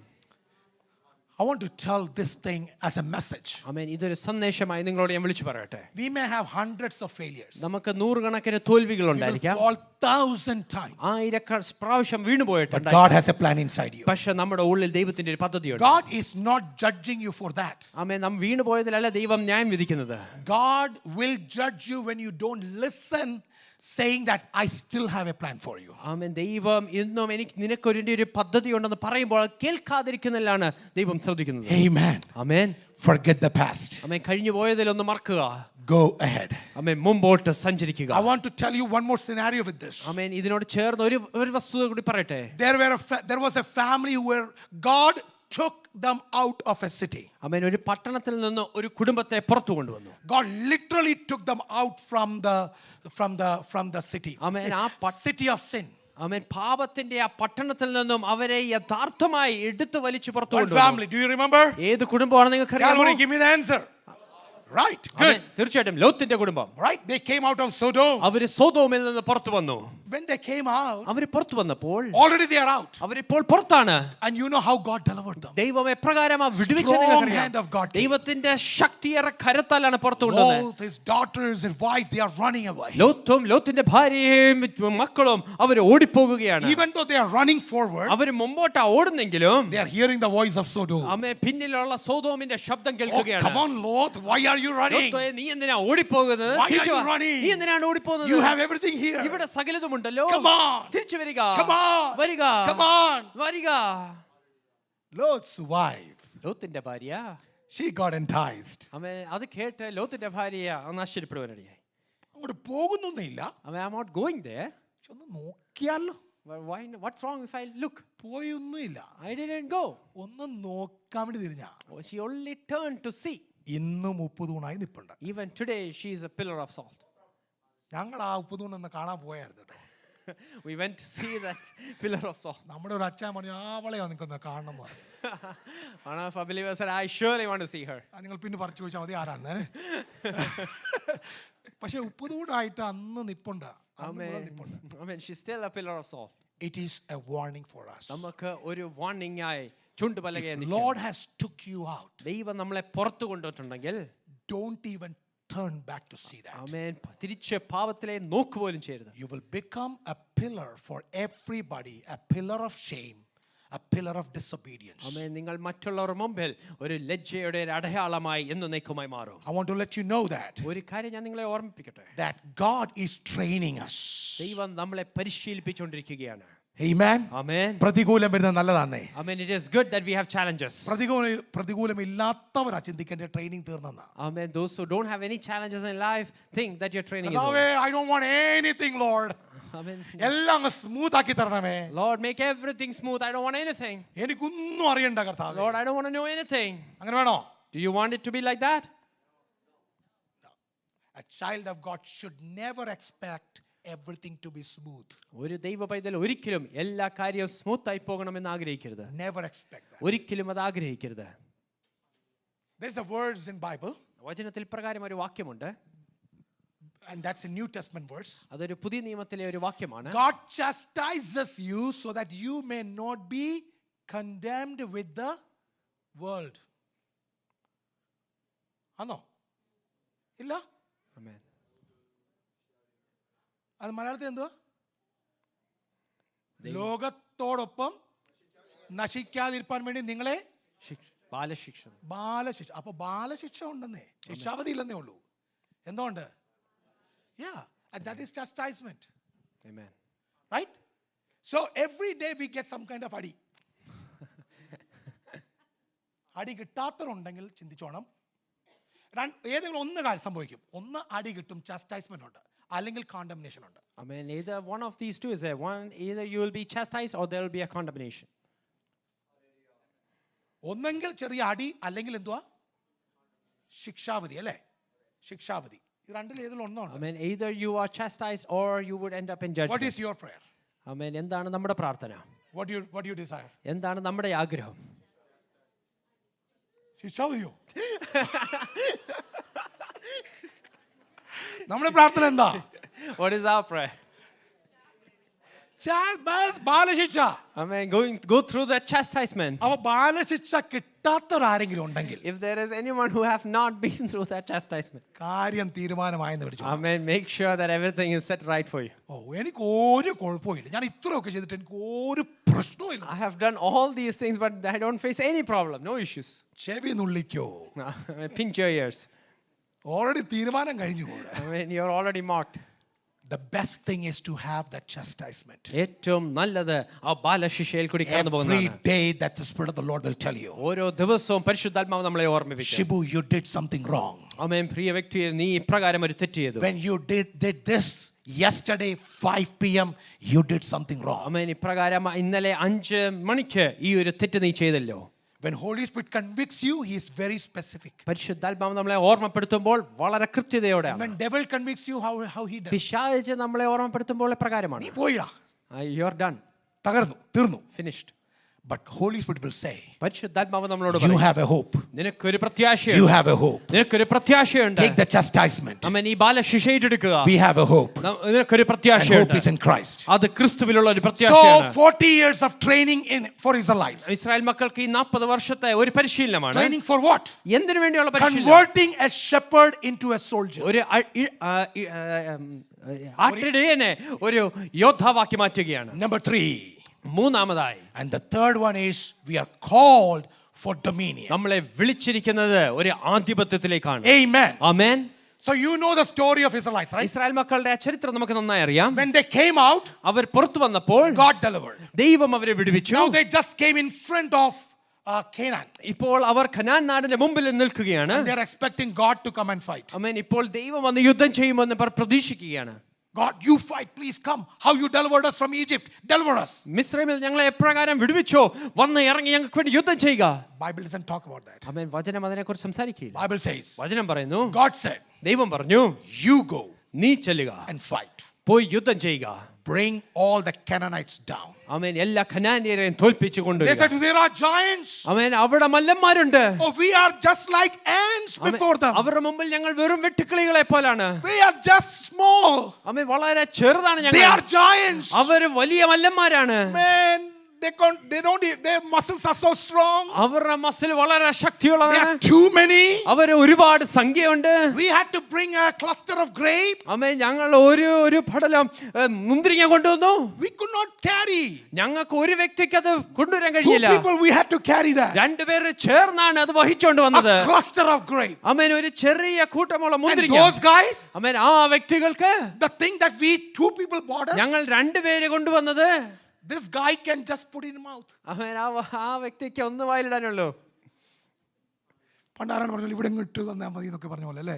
I want to tell this thing as a message. ആമേൻ. ഇതൊരു സന്ദേശമായി നിങ്ങളോട് ഞാൻ വിളിച്ചു പറയട്ടെ. We may have hundreds of failures. നമുക്ക് നൂറുകണക്കിന് തോൽവികൾ We will ഉണ്ടായിരിക്കാം. fall 1,000 times. 1000 പ്രാവശ്യം വീണുപോയിട്ട് But God has a plan inside you. പക്ഷെ നമ്മുടെ ഉള്ളിൽ ദൈവത്തിന്റെ ഒരു പദ്ധതിയുണ്ട്. God is not judging you for that. ആമേൻ. നാം വീണുപോയതിലല്ല ദൈവം ന്യായം വിധിക്കുന്നത്. God will judge you when you don't listen, saying that I still have a plan for you. ആമേൻ. ദൈവം ഇന്നും നിനക്കൊരു പദ്ധതി ഉണ്ടെന്ന് പറയുമ്പോൾ കേൾക്കാതിരിക്കുന്നതിലാണ് ദൈവം ശ്രദ്ധിക്കുന്നത്. Amen. Amen. Forget the past. ആമേൻ. കഴിഞ്ഞു പോയതിലൊന്ന് മറക്കുക. Go ahead. ആമേൻ. മുമ്പോട്ട് സഞ്ചരിക്കുക. I want to tell you one more scenario with this. ആമേൻ. ഇതിനോട് ചേർന്ന് ഒരു വസ്തുത കൂടി പറയട്ടെ. There was a family where God took them out of a city. ആമേൻ. ഒരു പട്ടണത്തിൽ നിന്ന് ഒരു കുടുംബത്തെ പുറത്തു കൊണ്ടുവന്നു. God literally took them out from the city. Amen. City of sin. ആമേൻ. പാപത്തിന്റെ ആ പട്ടണത്തിൽ നിന്നും അവരെ യഥാർത്ഥമായി എടുത്തു വലിച്ചു പുറത്തു One കൊണ്ടുവന്നു. family, do you remember? ഏത് കുടുംബമാണ് നിങ്ങൾക്ക് അറിയാമോ? Calvary, give me the answer. Right, good. തീർച്ചയായിട്ടും ലോത്തിന്റെ കുടുംബം. Right, they came out of Sodom. അവര് സൊദോമിൽ നിന്ന് പുറത്തു വന്നു. When they came out, അവര് പുറത്തു വന്നപ്പോൾ already they are out. അവരിപ്പോൾ പുറത്താണ്. And you know how God delivered them. ദൈവം എപ്രകാരമാ വിടുവിച്ചത് Strong നിങ്ങൾക്കറിയാം. hand of God. ദൈവത്തിന്റെ ശക്തിയേറെ കരത്താലാണ് പുറത്തു കൊണ്ടുവന്നത്. Lot, his daughters, his wife, they are running away. ലോത്തും ലോത്തിന്റെ ഭാര്യയും മക്കളും അവര് ഓടിപ്പോകുകയാണ്. Even though they are running forward, അവര് മുമ്പോട്ടാ ഓടുന്നെങ്കിലും they are hearing the voice of Sodom. അമ്മേ പിന്നിലുള്ള സോദോമിന്റെ ശബ്ദം Oh, കേൾക്കുകയാണ്. come on, Lot, why are you running? Lotay, നീ എന്തിനാ ഓടിപ്പോകുന്നത്? Why are തിരിച്ചു you വാ. running? നീ എന്തിനാണ് ഓടിപ്പോകുന്നത്? You have everything here. ഇവിടെ സകലതുമുണ്ടല്ലോ. Come on. തിരിച്ചു വരിക. Come on. വരിക. Come on. വരിക. Lot's wife ലോത്തിന്റെ ഭാര്യ She got enticed. ആമേൻ അത് കേട്ട് ലോത്തിന്റെ ഭാര്യയെ ആശ്ചര്യപ്പെടുവാനിടയായി. അങ്ങോട്ട് പോകുന്നൊന്നുമില്ല. ആമേൻ I'm not going there. പക്ഷെ ഒന്ന് നോക്കിയാലോ. Why? What's wrong if I look? പോയൊന്നുമില്ല. I didn't go. ഒന്ന് നോക്കാൻ വേണ്ടി തിരിഞ്ഞാ. She only turned to see. ഇന്നും ഉപ്പുതൂണായി നിൽപ്പുണ്ട്. Even today she is a pillar of salt. ഞങ്ങൾ ആ ഉപ്പുതൂണെന്ന് കാണാൻ പോയായിരുന്നു കേട്ടോ. We went to see that pillar of salt. നമ്മുടെ ഒരു അച്ഛൻ പറഞ്ഞു ആവളെയോ നിൽക്കുന്ന കാണണം എന്ന് പറഞ്ഞു. One of our believers said, I surely want to see her. നിങ്ങൾ പിന്നെ പറിച്ചു ചോദിച്ചാൽ മതി ആരാന്ന്. പക്ഷെ ഉപ്പുതൂണായിട്ട് അന്ന് നിപ്പുണ്ട്. Amen. She's still a pillar of salt. It is a warning for us. നമുക്ക് ഒരു warning ആയി ചുണ്ടുപലകയായി Lord has took you out. ദൈവം നമ്മളെ പുറത്തു കൊണ്ടുപോയിട്ടുണ്ടെങ്കിൽ Don't even turn back to see that. ആമേൻ തിരിച്ച് പാപത്തിലെ നോക്ക് പോലും ചെയ്യരുത്. You will become a pillar for everybody, a pillar of shame, a pillar of disobedience. ആമേൻ നിങ്ങൾ മറ്റുള്ളവരുടെ മുമ്പിൽ ഒരു ലജ്ജയുടെ ഒരു അടയാളമായി എന്നേക്കുമായി മാറും. I want to let you know that ഒരു കാര്യം ഞാൻ നിങ്ങളെ ഓർമ്മിപ്പിക്കട്ടെ. that God is training us. ദൈവം നമ്മളെ പരിശീലിപ്പിച്ചുകൊണ്ടിരിക്കുകയാണ്. Amen. Amen. പ്രതികൂലം വരുന്നത് നല്ലതാണേ. Amen. It is good that we have challenges. പ്രതികൂലമില്ലാത്തവരാ ചിന്തിക്കേണ്ട training തീർന്നെന്നാ. Amen. Those who don't have any challenges in life think that your training is കർത്താവേ, over. I don't want anything, Lord. Amen. എല്ലാം അങ്ങ് smooth ആക്കി തരണമേ. Lord, make everything smooth. I don't want anything. എനിക്കൊന്നും അറിയണ്ട കർത്താവേ. Lord, I don't want to know anything. അങ്ങനെ വേണോ? Do you want it to be like that? A child of God should never expect everything to be smooth. ഒരു ദൈവ പൈതൽ ഒരിക്കലും എല്ലാ കാര്യവും സ്മൂത്ത് ആയി പോകണമെന്ന് ആഗ്രഹിക്കരുത്. Never expect that. ഒരിക്കലും അത് ആഗ്രഹിക്കരുത്. There's a words in Bible, വചനത്തിൽ പ്രകാരം ഒരു വാക്യമുണ്ട്. and that's a New Testament verse. അതൊരു പുതിയ നിയമത്തിലെ ഒരു വാക്യമാണ്. God chastises you so that you may not be condemned with the world. ആണോ? ഇല്ല? Amen. അത് മലയാളത്തിൽ എന്തുവാ? ലോകത്തോടൊപ്പം നശിക്കാതിരിക്കാൻ വേണ്ടി നിങ്ങളെ ബാലശിക്ഷ. ബാലശിക്ഷ. അപ്പൊ ബാലശിക്ഷ ഉണ്ടെന്നേ, ശിക്ഷാവധി ഇല്ലെന്നേ ഉള്ളൂ. എന്തുകൊണ്ട്? Yeah, and that is chastisement. Amen. Right? So every day we get some kind of അടി. അടി കിട്ടാത്തവരുണ്ടെങ്കിൽ ചിന്തിച്ചോണം. ഏതെങ്കിലും ഒന്ന് കാര്യം സംഭവിക്കും. ഒന്ന് അടി കിട്ടും, ചാസ്റ്റൈസ്മെന്റ് ഉണ്ട്, അല്ലെങ്കിൽ കോണ്ടംനേഷൻ ഉണ്ട്. Amen. Either one of these two is there. Either you will be chastised or there will be a condemnation. ഒന്നെങ്കിൽ ചെറിയ അടി, അല്ലെങ്കിൽ എന്തുവാ? ശിക്ഷാവധി, അല്ലേ? ശിക്ഷാവധി. ഇത് രണ്ടിൽ ഏതെങ്കിലും ഒന്നാണ്. Amen. Either you are chastised or you would end up in judgment. What is your prayer? Amen. എന്താണ് നമ്മുടെ പ്രാർത്ഥന? What do you desire? എന്താണ് നമ്മുടെ ആഗ്രഹം? ശിക്ഷാവധിയോ? നമ്മുടെ പ്രാർത്ഥന എന്താ? What is our prayer? ബാലശിക്ഷ. Amen. Go through that chastisement. അപ്പൊ ബാലശിക്ഷ കിട്ടാത്തവരാരെങ്കിലും ഉണ്ടെങ്കിൽ, If there is anyone who have not been through that chastisement, കാര്യം തീരുമാനമായെന്ന് വിളിച്ചു. Amen. Make sure that everything is set right for you. എനിക്ക് ഒരു കുഴപ്പമില്ല, ഞാൻ ഇത്രയൊക്കെ ചെയ്തിട്ട് എനിക്ക് ഒരു പ്രശ്നവും. I have done all these things but I don't face any problem, no issues. ചെവി നുള്ളിക്കോ. Pinch your ears. ഓൾറെഡി തീരുമാനം കഴിഞ്ഞു കൂടെ. Amen. You're already marked. The best thing is to have that chastisement. ഏറ്റവും നല്ലത് ആ ബാലശിക്ഷയിൽ കൂടി കടന്നു Every പോകുന്നതാണ്. day that the Spirit of the Lord will tell you, ഓരോ ദിവസവും പരിശുദ്ധാത്മാവ് നമ്മളെ ഓർമ്മിപ്പിക്കും. Shibu, you did something wrong. ആമേൻ. പ്രിയ വ്യക്തിയെ, നീ ഇപ്രകാരം ഒരു തെറ്റ് ചെയ്തു. When you did this yesterday 5 p.m, you did something wrong. ആമേൻ. ഇപ്രകാരം ഇന്നലെ 5 മണിക്ക് ഈ ഒരു തെറ്റ് നീ ചെയ്തല്ലോ. When Holy Spirit convicts you, he is very specific. പരിശുദ്ധാത്മാവ് നമ്മളെ ഓർമ്മപ്പെടുത്തുമ്പോൾ വളരെ കൃത്യതയോടെയാണ്. When devil convicts you, how he does? പിശാച് നമ്മളെ ഓർമ്മപ്പെടുത്തുമ്പോൾ പ്രകാരമാണ്. നീ പോയിടാ, You are done. തകർന്നു, തീർന്നു. Finished. But Holy Spirit will say, പരിശുദ്ധാത്മാവ് നമ്മളോട് you പറയും, have a hope. നിനക്കൊരു പ്രത്യാശയുണ്ട്. You have a hope. നിനക്കൊരു പ്രത്യാശയുണ്ട്. Take the chastisement. ആമേൻ. ഈ ബാലശിക്ഷ ഏറ്റെടുക്കുക. We have a hope. നിനക്കൊരു And പ്രത്യാശയുണ്ട്. hope is in Christ. അത് ക്രിസ്തുവിലുള്ള ഒരു So പ്രത്യാശയാണ്. 40 years of training for Israelites. Israel മക്കൾക്ക് ഈ 40 വർഷത്തെ ഒരു പരിശീലനമാണ്. Training for what? എന്തിനു വേണ്ടിയുള്ള പരിശീലനം? Converting a shepherd into a soldier. ഒരു ആട്ടിടയനെ ഒരു യോദ്ധാവാക്കി മാറ്റുകയാണ്. Number 3. മൂന്നാമതായി, And the third one is we are called for dominion. നമ്മളെ വിളിച്ചിരിക്കുന്നത് ഒരു ആധിപത്യത്തിലേക്കാണ്. Amen. Amen. So you know the story of Israelites, right? Israel മക്കളുടെ ചരിത്രം നമുക്ക് നന്നായി അറിയാം. When they came out, അവർ പുറത്തു വന്നപ്പോൾ God delivered. ദൈവം അവരെ വിടുവിച്ചു. Now they just came in front of Canaan. ഇപ്പോൾ അവർ കനാൻ നാടിന്റെ മുമ്പിൽ നിൽക്കുകയാണ്. And they're expecting God to come and fight. ആമേൻ. ഇപ്പോൾ ദൈവം വന്ന് യുദ്ധം ചെയ്യുമെന്ന് പ്രതീക്ഷിക്കുകയാണ്. God, you fight, please come. How you delivered us from Egypt, deliver us. മിസ്രൈമിൽ ഞങ്ങളെ എപ്രകാരം വിടുവിച്ചോ വന്ന് ഇറങ്ങി ഞങ്ങൾക്ക് വേണ്ടി യുദ്ധം ചെയ്യുക. Bible doesn't talk about that. ആമേൻ. വചനം അതിനെക്കുറിച്ച് സംസാരിക്കില്ല. Bible says, വചനം പറയുന്നു, God said, ദൈവം പറഞ്ഞു, you go നീ ചെല്ലുക, and fight. പോയി യുദ്ധം ചെയ്യുക. Bring all the Canaanites down. ആമേൻ. എല്ലാ കനാന്യരെയും തോൽപ്പിച്ചു They കൊണ്ടുവരിക. said, there are giants. ആമേൻ. അവിടെ മല്ലന്മാരുണ്ട്. Oh, we are just like ants before them. അവരുടെ മുമ്പിൽ ഞങ്ങൾ വെറും വെട്ടുക്കിളികളെ പോലാണ്. We are just small. ആമേൻ. വളരെ ചെറുതാണ് They ഞങ്ങൾ. are giants. അവര് വലിയ മല്ലന്മാരാണ്. Man, they don't, their muscles are so strong. അവരുടെ മസിൽ വളരെ There ശക്തിയുള്ളതാണ്. are too many. അവര് ഒരുപാട് സംഖ്യയുണ്ട്. We had to bring a cluster of grape. ആമേൻ. ഞങ്ങൾ ഒരു പടലം മുന്തിരിങ്ങ കൊണ്ടുവന്നു. We could not carry. ഞങ്ങൾക്ക് ഒരു വ്യക്തിക്ക് അത് കൊണ്ടുവരാൻ 2 കഴിയില്ല. people, we had to carry that. രണ്ടുപേര് ചേർന്നാണ് അത് വഹിച്ചുകൊണ്ട് വന്നത്. A cluster of grape. ആമേൻ. ഒരു ചെറിയ കൂട്ടമുള്ള And മുന്തിരിങ്ങ. those guys, ആമേൻ. ആ വ്യക്തികൾക്ക് the thing that we 2 people bought us, ഞങ്ങൾ രണ്ടുപേര് കൊണ്ടുവന്നത്, this guy can just put in mouth. ആമേൻ, ആ വ്യക്തിക്ക് ഒന്ന് വായിലിടാനുള്ളൂ. പണ്ടാരാണ് പറഞ്ഞു ഇവിടെ ഇട്ട് തന്നാ മതി എന്നൊക്കെ പറഞ്ഞ പോലെ അല്ലേ?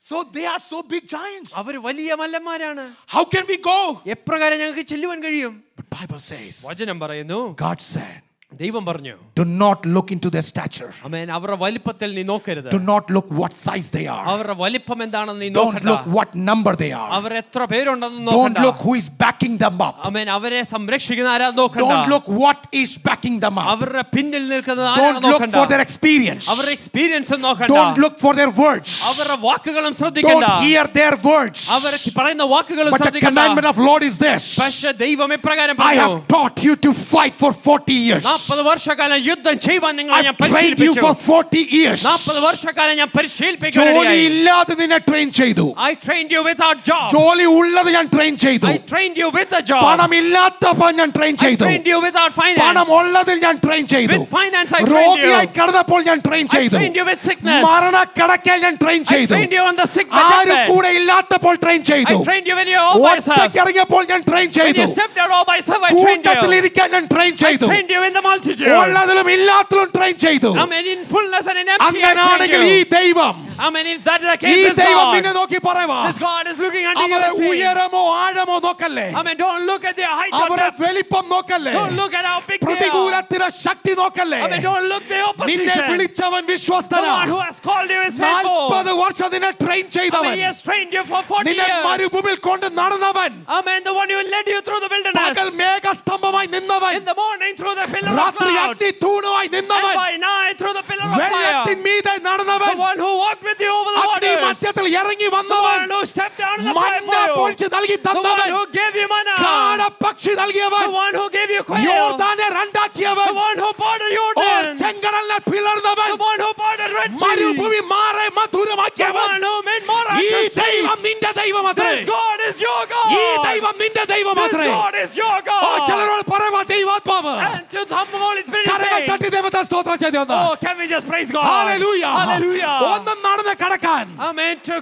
So they are so big giants. അവര് വലിയ മല്ലന്മാരാണ്. How can we go? എപ്രകാരം ഞങ്ങൾക്ക് ചെല്ലുവാൻ കഴിയും? But Bible says, വചനം പറയുന്നു, God said, ദൈവം പറഞ്ഞു, do not look into their stature. ആമേൻ. അവരുടെ വലിപ്പത്തിൽ നീ നോക്കരുത്. Do not look what size they are. അവരുടെ വലിപ്പം എന്താണെന്ന് നീ Don't നോക്കണ്ട. look what number they are. അവർ എത്ര പേരുണ്ടെന്ന് Don't നോക്കണ്ട. look who is backing them up. ആമേൻ. അവരെ സംരക്ഷിക്കുന്ന ആരാന്ന് നോക്കണ്ട. Don't look what is backing them up. അവരുടെ പിന്നിൽ നിൽക്കുന്നത് Don't ആരാന്ന് look നോക്കണ്ട. for their experience. അവരുടെ എക്സ്പീരിയൻസ് നോക്കണ്ട. Don't look for their words. അവരുടെ വാക്കുകളും ശ്രദ്ധിക്കണ്ട. Don't hear their words. അവർ പറയുന്ന വാക്കുകളും But the ശ്രദ്ധിക്കണ്ട. commandment of Lord is this. പക്ഷേ ദൈവം എപ്രകാരം I പറഞ്ഞു, have taught you to fight for 40 years. 40 വർഷക്കാലം യുദ്ധം ചെയ്യുവാൻ നിങ്ങളെ ഞാൻ I've trained you പരിശീലിപ്പിച്ചു. for 40 years. 40 വർഷക്കാലം ഞാൻ ജോലി പരിശീലിപ്പിക്കുകയായി. ഇല്ലാതെ നിന്നെ ട്രെയിൻ ചെയ്തു. I trained you without job. ജോലി ഉള്ളത് ഞാൻ ട്രെയിൻ ചെയ്തു. I trained you with a job. പണം ഇല്ലാത്തപ്പോൾ ഞാൻ ട്രെയിൻ I ചെയ്തു. trained you without finance. പണം ഉള്ളതിൽ ഞാൻ ട്രെയിൻ ചെയ്തു. With finance I trained you. രോഗിയായി കിടന്നപ്പോൾ ഞാൻ ട്രെയിൻ I ചെയ്തു. trained you with sickness. മരണക്കിടക്കയിൽ ഞാൻ ട്രെയിൻ I ചെയ്തു. trained you on the sick ആരും bed. കൂടെ ഇല്ലാത്തപ്പോൾ ട്രെയിൻ I ചെയ്തു. trained you when you're all by yourself. ഒറ്റയ്ക്ക് ഇറങ്ങിയപ്പോൾ ഞാൻ ട്രെയിൻ When ചെയ്തു. you stepped out all by yourself, I trained കൂട്ടത്തിൽ you. ഇരിക്കാൻ ഞാൻ ട്രെയിൻ I ചെയ്തു. trained you in the multitude. ഉള്ളതിലും ഇല്ലാത്തതിലും ട്രെയിൻ ചെയ്തു. Amen. In fullness and in empty, I trained അങ്ങനാണെങ്കിൽ ഈ you. ദൈവം Amen. If that is the ഈ case, this ദൈവം God, നിന്നെ നോക്കി പറയുവാ, this God is looking unto you അവരെ and saying, ഉയരമോ ആഴമോ നോക്കല്ലേ, Amen. Don't look at their height or അവരെ depth. വലിപ്പം നോക്കല്ലേ, Don't look at how big they are. പ്രതികൂലത്തിന്റെ ശക്തി നോക്കല്ലേ. Amen. Don't look the നിന്നെ opposition. വിളിച്ചവൻ The വിശ്വസ്തനാ. one who has called you is faithful. 40 വർഷം നിന്നെ train Amen. ചെയ്തവൻ, He has trained you for 40 നിന്നെ years. മരുഭൂമിയിൽ കൊണ്ട് നടന്നവൻ, Amen. The one who led you through the പകൽ wilderness. മേഘസ്തംഭമായി നിന്നവൻ, In the morning through the pillar of രാത്രി clouds. അഗ്നി തൂണുമായി And നിന്നവൻ, by night through the pillar of fire. വെള്ളത്തിൻ മീതെ നടന്നവൻ, The one who walked with you over the അഗ്നി waters. മധ്യത്തിൽ ഇറങ്ങി The വന്നവൻ, one who stepped down in the fire മന്ന for you. പൊഴിച്ച് നൽകി The one തന്നവൻ, who gave you manna. കാടപ്പക്ഷി നൽകിയവൻ, The one who gave you quail. യോർദാനെ രണ്ടാക്കിയവൻ, The one who parted Jordan. ചെങ്കടലിനെ പിളർന്നവൻ, The one who parted Red Sea. മരുഭൂമി മാറെ The മധുരമാക്കിയവൻ. one who made Mara ഈ to sing. ദൈവം നിന്റെ ദൈവമത്രേ. This God is your ഈ God. ദൈവം നിന്റെ This ദൈവമത്രേ. God is your oh, God. ചിലരോട് പറയുവാ ദൈവാത്മാവ്. And to the Holy Spirit കരങ്ങൾ say, തട്ടി ദൈവത്തെ സ്തോത്രം ചെയ്തു വന്ന്. oh, can we just praise God? Hallelujah. Hallelujah. ഒന്നും നടന്ന് കടക്കാൻ. Amen. To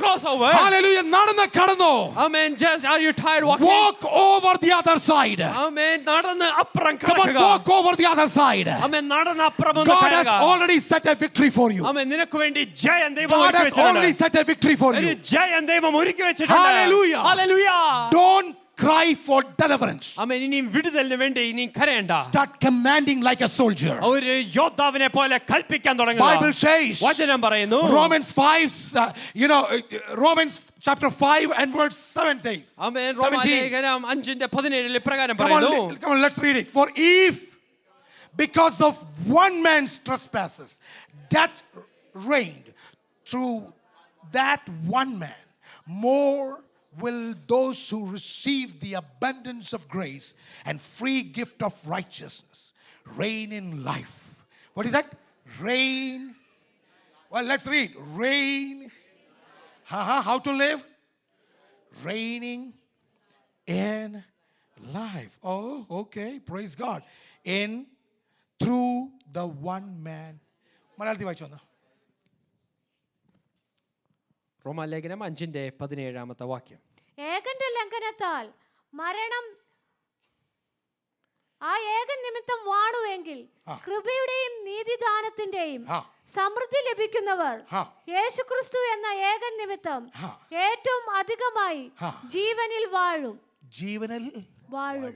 cross over. Hallelujah. നടന്ന് കടന്നു. Amen. Just are you tired walking? Walk over the other side. Amen. നടന്ന് അപ്പുറം Come on, കടക്കുക. walk over the other side. Amen. നടന്ന് അപ്പുറം ഒന്ന് God has കടക്കുക. already set a victory for you. Amen. നിനക്ക് വേണ്ടി ജയം ദൈവം God ഒരുക്കി has already വെച്ചിട്ടുണ്ട്. set a victory for ഒരു you. ജയം ദൈവം ഒരുക്കി വെച്ചിട്ടുണ്ട്. Hallelujah. Hallelujah. Don't cry for deliverance. Amen. ഇനിയും വിടുതലിന് വേണ്ടി ഇനിയും കരയണ്ട. Start commanding like a soldier. ഒരു യോദ്ധാവിനെ പോലെ കൽപ്പിക്കാൻ തുടങ്ങുക. Bible says, വചനം പറയുന്നു. Romans 5, Romans chapter 5 and verse 7 says. ആമേൻ. 17. റോമാലേഖനം 5:17 ഇപ്രകാരം Come പറയുന്നു. on, come on, let's read it. For if because of one man's trespasses death reigned through that one man, more will those who receive the abundance of grace and free gift of righteousness reign in life. What is that? Reign. Well, let's read. Reign. How to live? Reigning in life. Oh, okay. Praise God. In through the one man. മലയാളത്തിൽ വായിച്ചു വന്ന റോമാലേഖനം 5:17 വാക്യം. ഏകന്റെ ലംഘനത്താൽ മരണം ആ ഏകൻ നിമിത്തം വാൾ അല്ലെങ്കിൽ കൃപയുടെയും നീതിദാനത്തിന്റെയും ആ. സമൃദ്ധി ലഭിക്കുന്നവർ ആ. യേശുക്രിസ്തു എന്ന ഏകൻ നിമിത്തം ആ. ഏറ്റവും അധികമായി ആ. ജീവനിൽ വാഴും. വാഴും.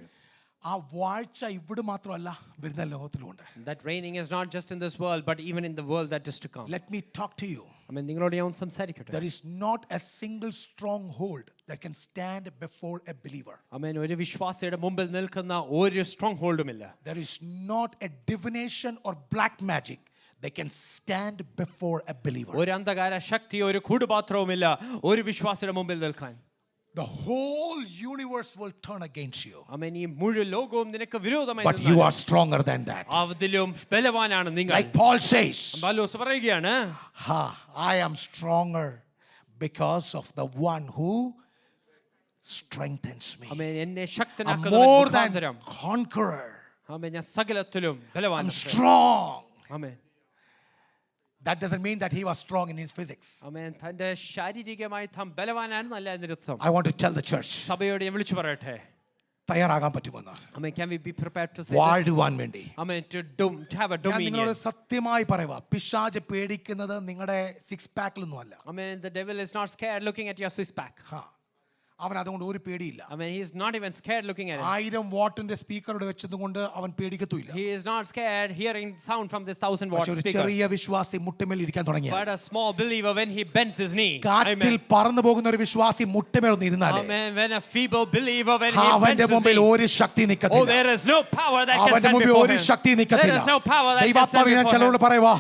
ആ വാഴ്ച ഇവിടെ മാത്രമല്ല വരുന്ന ലോകത്തിലുമുണ്ട്. That reigning is not just in this world, but even in the world that is to come. Let me talk to you. നിങ്ങളോട് ഞാൻ സംസാരിക്കട്ടെ. There is not a single stronghold that can stand before a believer. ഒരു വിശ്വാസിയുടെ മുമ്പിൽ നിൽക്കുന്ന ഒരു strong ഹോൾഡുമില്ല. There is not a divination or black magic that can stand before a believer. ഒരു അന്ധകാര ശക്തിയോ ഒരു കൂടുപാത്രവുമില്ല ഒരു വിശ്വാസിയുടെ മുമ്പിൽ നിൽക്കാൻ. The whole universe will turn against you. ഈ മുഴുവൻ ലോകവും നിനക്ക് വിരോധമായി But you are stronger than that. അതിലും ബലവാനാണ് നിങ്ങൾ. Like Paul says, പൗലോസ് പറയുകയാണ്, I am stronger because of the one who strengthens me. എന്നെ I'm ശക്തനാക്കുന്നവൻ more than മുഖാന്തരം conqueror. ഞാൻ സകലത്തിലും ബലവാൻ. I'm strong. Amen. That doesn't mean that he was strong in his physics. തന്റെ ശാരീരികമായി താൻ ബലവാനാണെന്നല്ല അതിനർത്ഥം. I want to tell the church. സഭയോട് ഞാൻ വിളിച്ചു പറയട്ടെ, തയ്യാറാകാൻ പറ്റുമെന്ന്. Can we be prepared to say വാഴുവാൻ വേണ്ടി. To have a ഞാൻ dominion. നിങ്ങളോട് സത്യമായി പറയുക, പിശാച് പേടിക്കുന്നത് നിങ്ങളുടെ സിക്സ് പാക്കിലൊന്നും അല്ല. The devil is not scared looking at your six pack. അവൻ അതുകൊണ്ട് ഒരു പേടിയില്ല. He is not even scared looking at it. 1000 വാട്ടിന്റെ സ്പീക്കറോട് വെച്ചതുകൊണ്ട് അവൻ പേടിക്കത്തുമില്ല. He is not scared hearing sound from this 1000 watt speaker. ചെറിയ വിശ്വാസി മുട്ടുമേൽ ഇരിക്കാൻ തുടങ്ങിയ. But a small believer when he bends his knee. കാറ്റിൽ പറന്നു പോകുന്ന ഒരു വിശ്വാസി മുട്ടുമേൽ ഒന്ന് ഇരുന്നാൽ when a feeble believer when he bends അവന്റെ his മുമ്പിൽ knee. ഒരു ശക്തി നിൽക്കത്തില്ല. There is no power that can അവന്റെ stand മുമ്പിൽ before ഒരു him. ശക്തി നിൽക്കത്തില്ല. There is no power that can stand ദൈവാത്മാവ് ഞാൻ ചിലരോട് പറയുവാ,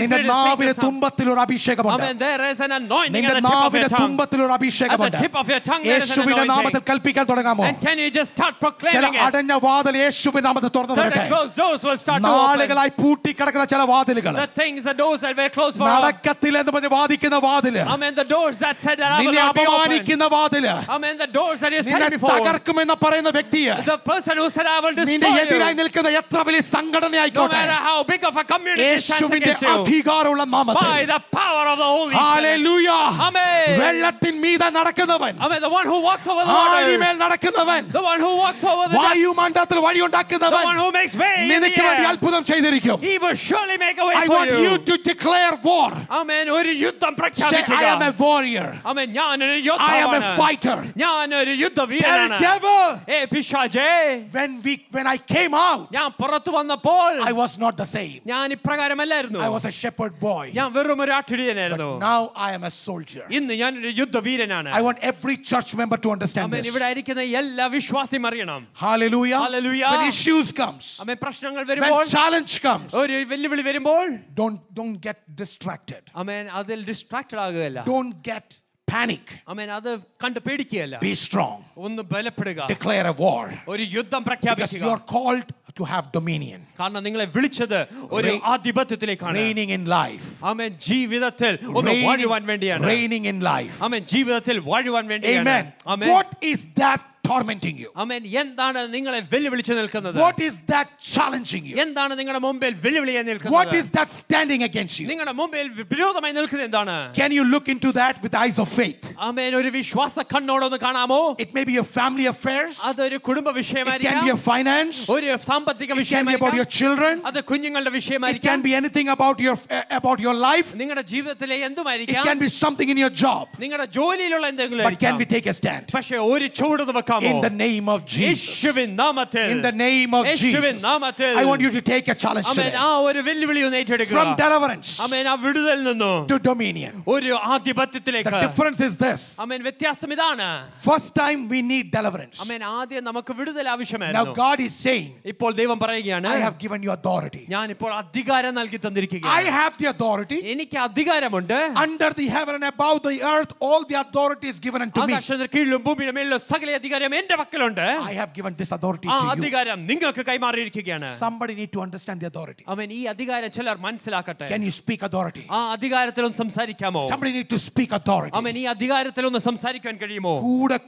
നിന്റെ നാവിലെ തുമ്പത്തിൽ ഒരു അഭിഷേകമുണ്ട്. There is an anointing നിന്റെ at the tip of your നാവിലെ tongue. തുമ്പത്തിൽ ഒരു അഭിഷേകമുണ്ട്. At the tip of your tongue there is an യേശുവിന്റെ anointing. നാമത്തിൽ കൽപ്പിക്കാൻ തുടങ്ങാമോ? And can you just start proclaiming ചില it? അടഞ്ഞ വാതിൽ യേശുവിന്റെ നാമത്തിൽ തുറന്നു Certain വരട്ടെ. closed doors will start to open. നാളുകളായി പൂട്ടിക്കിടക്കുന്ന ചില വാതിലുകൾ, The things, the doors that were closed for നടക്കത്തില്ല എന്ന് പറഞ്ഞ് വാദിക്കുന്ന വാതില്, the doors that said that I will നിന്നെ not be open. അപമാനിക്കുന്ന വാതില്, The doors that you നിന്നെ stand before. തകർക്കുമെന്ന് പറയുന്ന വ്യക്തിയെ, The person who said I will നിന്റെ destroy എതിരായി you. നിൽക്കുന്ന എത്ര വലിയ No സംഘടനയായിക്കോട്ടെ, matter how big of a community stands യേശുവിന്റെ against you. അധികാരമുള്ള By നാമത്തിൽ, the power of the Holy Spirit. Hallelujah, Amen. വെള്ളത്തിൻ മീതെ നടക്കുന്നവൻ, The one who walks over the ആഴിമേൽ waters. നടക്കുന്നവൻ, The one who walks over the depths. വായുമണ്ഡലത്തിൽ The വഴിയുണ്ടാക്കുന്നവൻ, one who makes way in the നിനക്ക് വേണ്ടി air. അത്ഭുതം ചെയ്തിരിക്കും. He will surely make a way I for want you to declare war. ഒരു യുദ്ധം Say, പ്രഖ്യാപിക്കുക. I am a warrior. ഞാനൊരു I am a യോദ്ധാവാണ്. fighter. ഞാനൊരു Tell യുദ്ധവീരനാണ്. devil, പിശാചേ, when I came out, ഞാൻ പുറത്തു വന്നപ്പോൾ I was not the same. ഞാൻ ഇപ്രകാരമല്ലായിരുന്നു. I was a shepherd boy. ഞാൻ വെറും ഒരു ആട്ടിടയനായിരുന്നു. Now I am a soldier. ഇന്ന് ഞാനൊരു യുദ്ധവീരനാണ്. I want every church member to understand this. ഇവിടെ ഇരിക്കുന്ന എല്ലാ വിശ്വാസിയും അറിയണം. Hallelujah. Hallelujah. When issues comes, പ്രശ്നങ്ങൾ when വരുമ്പോൾ, challenge comes, ഒരു വെല്ലുവിളി വരുമ്പോൾ, don't get distracted. അതിൽ ഡിസ്ട്രാക്റ്റഡ് ആകുകയല്ല. Don't get panic. അത് കണ്ട് പേടിക്കുകയല്ല. Be strong. ഒന്ന് ബലപ്പെടുക. Declare a war. ഒരു യുദ്ധം Because പ്രഖ്യാപിക്കുക. you are called to have dominion. കാരണം നിങ്ങളെ വിളിച്ചത് ഒരു ആധിപത്യത്തിലേക്കാണ്. Reigning in life. ജീവിതത്തിൽ ഒന്ന് വാഴുവാൻ വേണ്ടിയാണ്. Reigning in life. ജീവിതത്തിൽ വാഴുവാൻ വേണ്ടിയാണ്. Amen. What is that tormenting you? എന്താണ് നിങ്ങളെ വെല്ലുവിളിച്ചു നിൽക്കുന്നത്? What is that challenging you? എന്താണ് നിങ്ങളുടെ മുമ്പിൽ വെല്ലുവിളിയായി നിൽക്കുന്നത്? What is that standing against you? നിങ്ങളുടെ മുമ്പിൽ വിരോധമായി നിൽക്കുന്നത് എന്താണ്? Can you look into that with eyes of faith? ഒരു വിശ്വാസ കണ്ണോടൊന്ന് കാണാമോ? It may be your family affairs. അതൊരു കുടുംബ It can be വിഷയമായിരിക്കാം. your finance. ഒരു സാമ്പത്തിക It can be about വിഷയമായിരിക്കാം. your children. അത് കുഞ്ഞുങ്ങളുടെ It can വിഷയമായിരിക്കാം. be anything about your life. നിങ്ങളുടെ ജീവിതത്തിലെ It എന്തുമായിരിക്കാം. can be something in your job. നിങ്ങളുടെ ജോലിയിലുള്ള എന്തെങ്കിലും But can we take a stand? പക്ഷേ ഒരു ചുവട് വെക്കാമോ? In the name of Jesus. യേശുവിൻ നാമത്തിൽ. In the name of യേശുവിൻ Jesus. നാമത്തിൽ. I want you to take a challenge today. ഒരു വെല്ലുവിളി ഒന്ന് ഏറ്റെടുക്കുക. From deliverance വിടുതൽ നിന്നും to dominion. ഒരു ആധിപത്യത്തിലേക്ക്. The difference is this. വ്യത്യാസം ഇതാണ്. First time we need deliverance. ആദ്യം നമുക്ക് വിടുതൽ Now ആവശ്യമായിരുന്നു. God is saying, ഇപ്പോൾ ദൈവം പറയുകയാണ്, I have given you authority. ഞാൻ ഇപ്പോൾ അധികാരം നൽകി I തന്നിരിക്കുകയാണ്. have the authority. എനിക്ക് അധികാരമുണ്ട്. Under the heaven and above the earth, all the authority is given unto me. ആകാശത്തിന്റെ കീഴിലും ഭൂമിയുടെ മേലിലും സകല അധികാരം എന്റെ പക്കലുണ്ട്. I have given this authority ആ to you. അധികാരം നിങ്ങൾക്ക് കൈമാറിയിരിക്കുകയാണ്. Somebody need to understand the authority. ഈ അധികാരം ചിലർ മനസ്സിലാക്കട്ടെ. Can you speak authority? ആ അധികാരത്തിലൊന്ന് സംസാരിക്കാമോ? Somebody need to speak authority. ഈ അധികാരത്തിലൊന്ന് സംസാരിക്കാൻ കഴിയുമോ?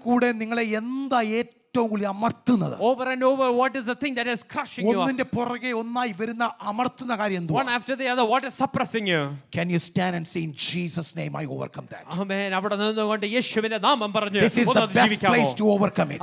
കൂടെ നിങ്ങളെ എന്താ ഏറ്റവും കൂടുതൽ അമർത്തുന്നത്? Over and over, what is the thing that is crushing you? ഒന്നിന്റെ പുറകെ ഒന്നായി വരുന്ന അമർത്തുന്ന കാര്യം എന്തുവാ? One after the other, what is suppressing you? Can you stand and say, in Jesus' name I overcome that? അവിടെ നിന്നുകൊണ്ട് യേശുവിന്റെ നാമം പറഞ്ഞു This is the best place to overcome it.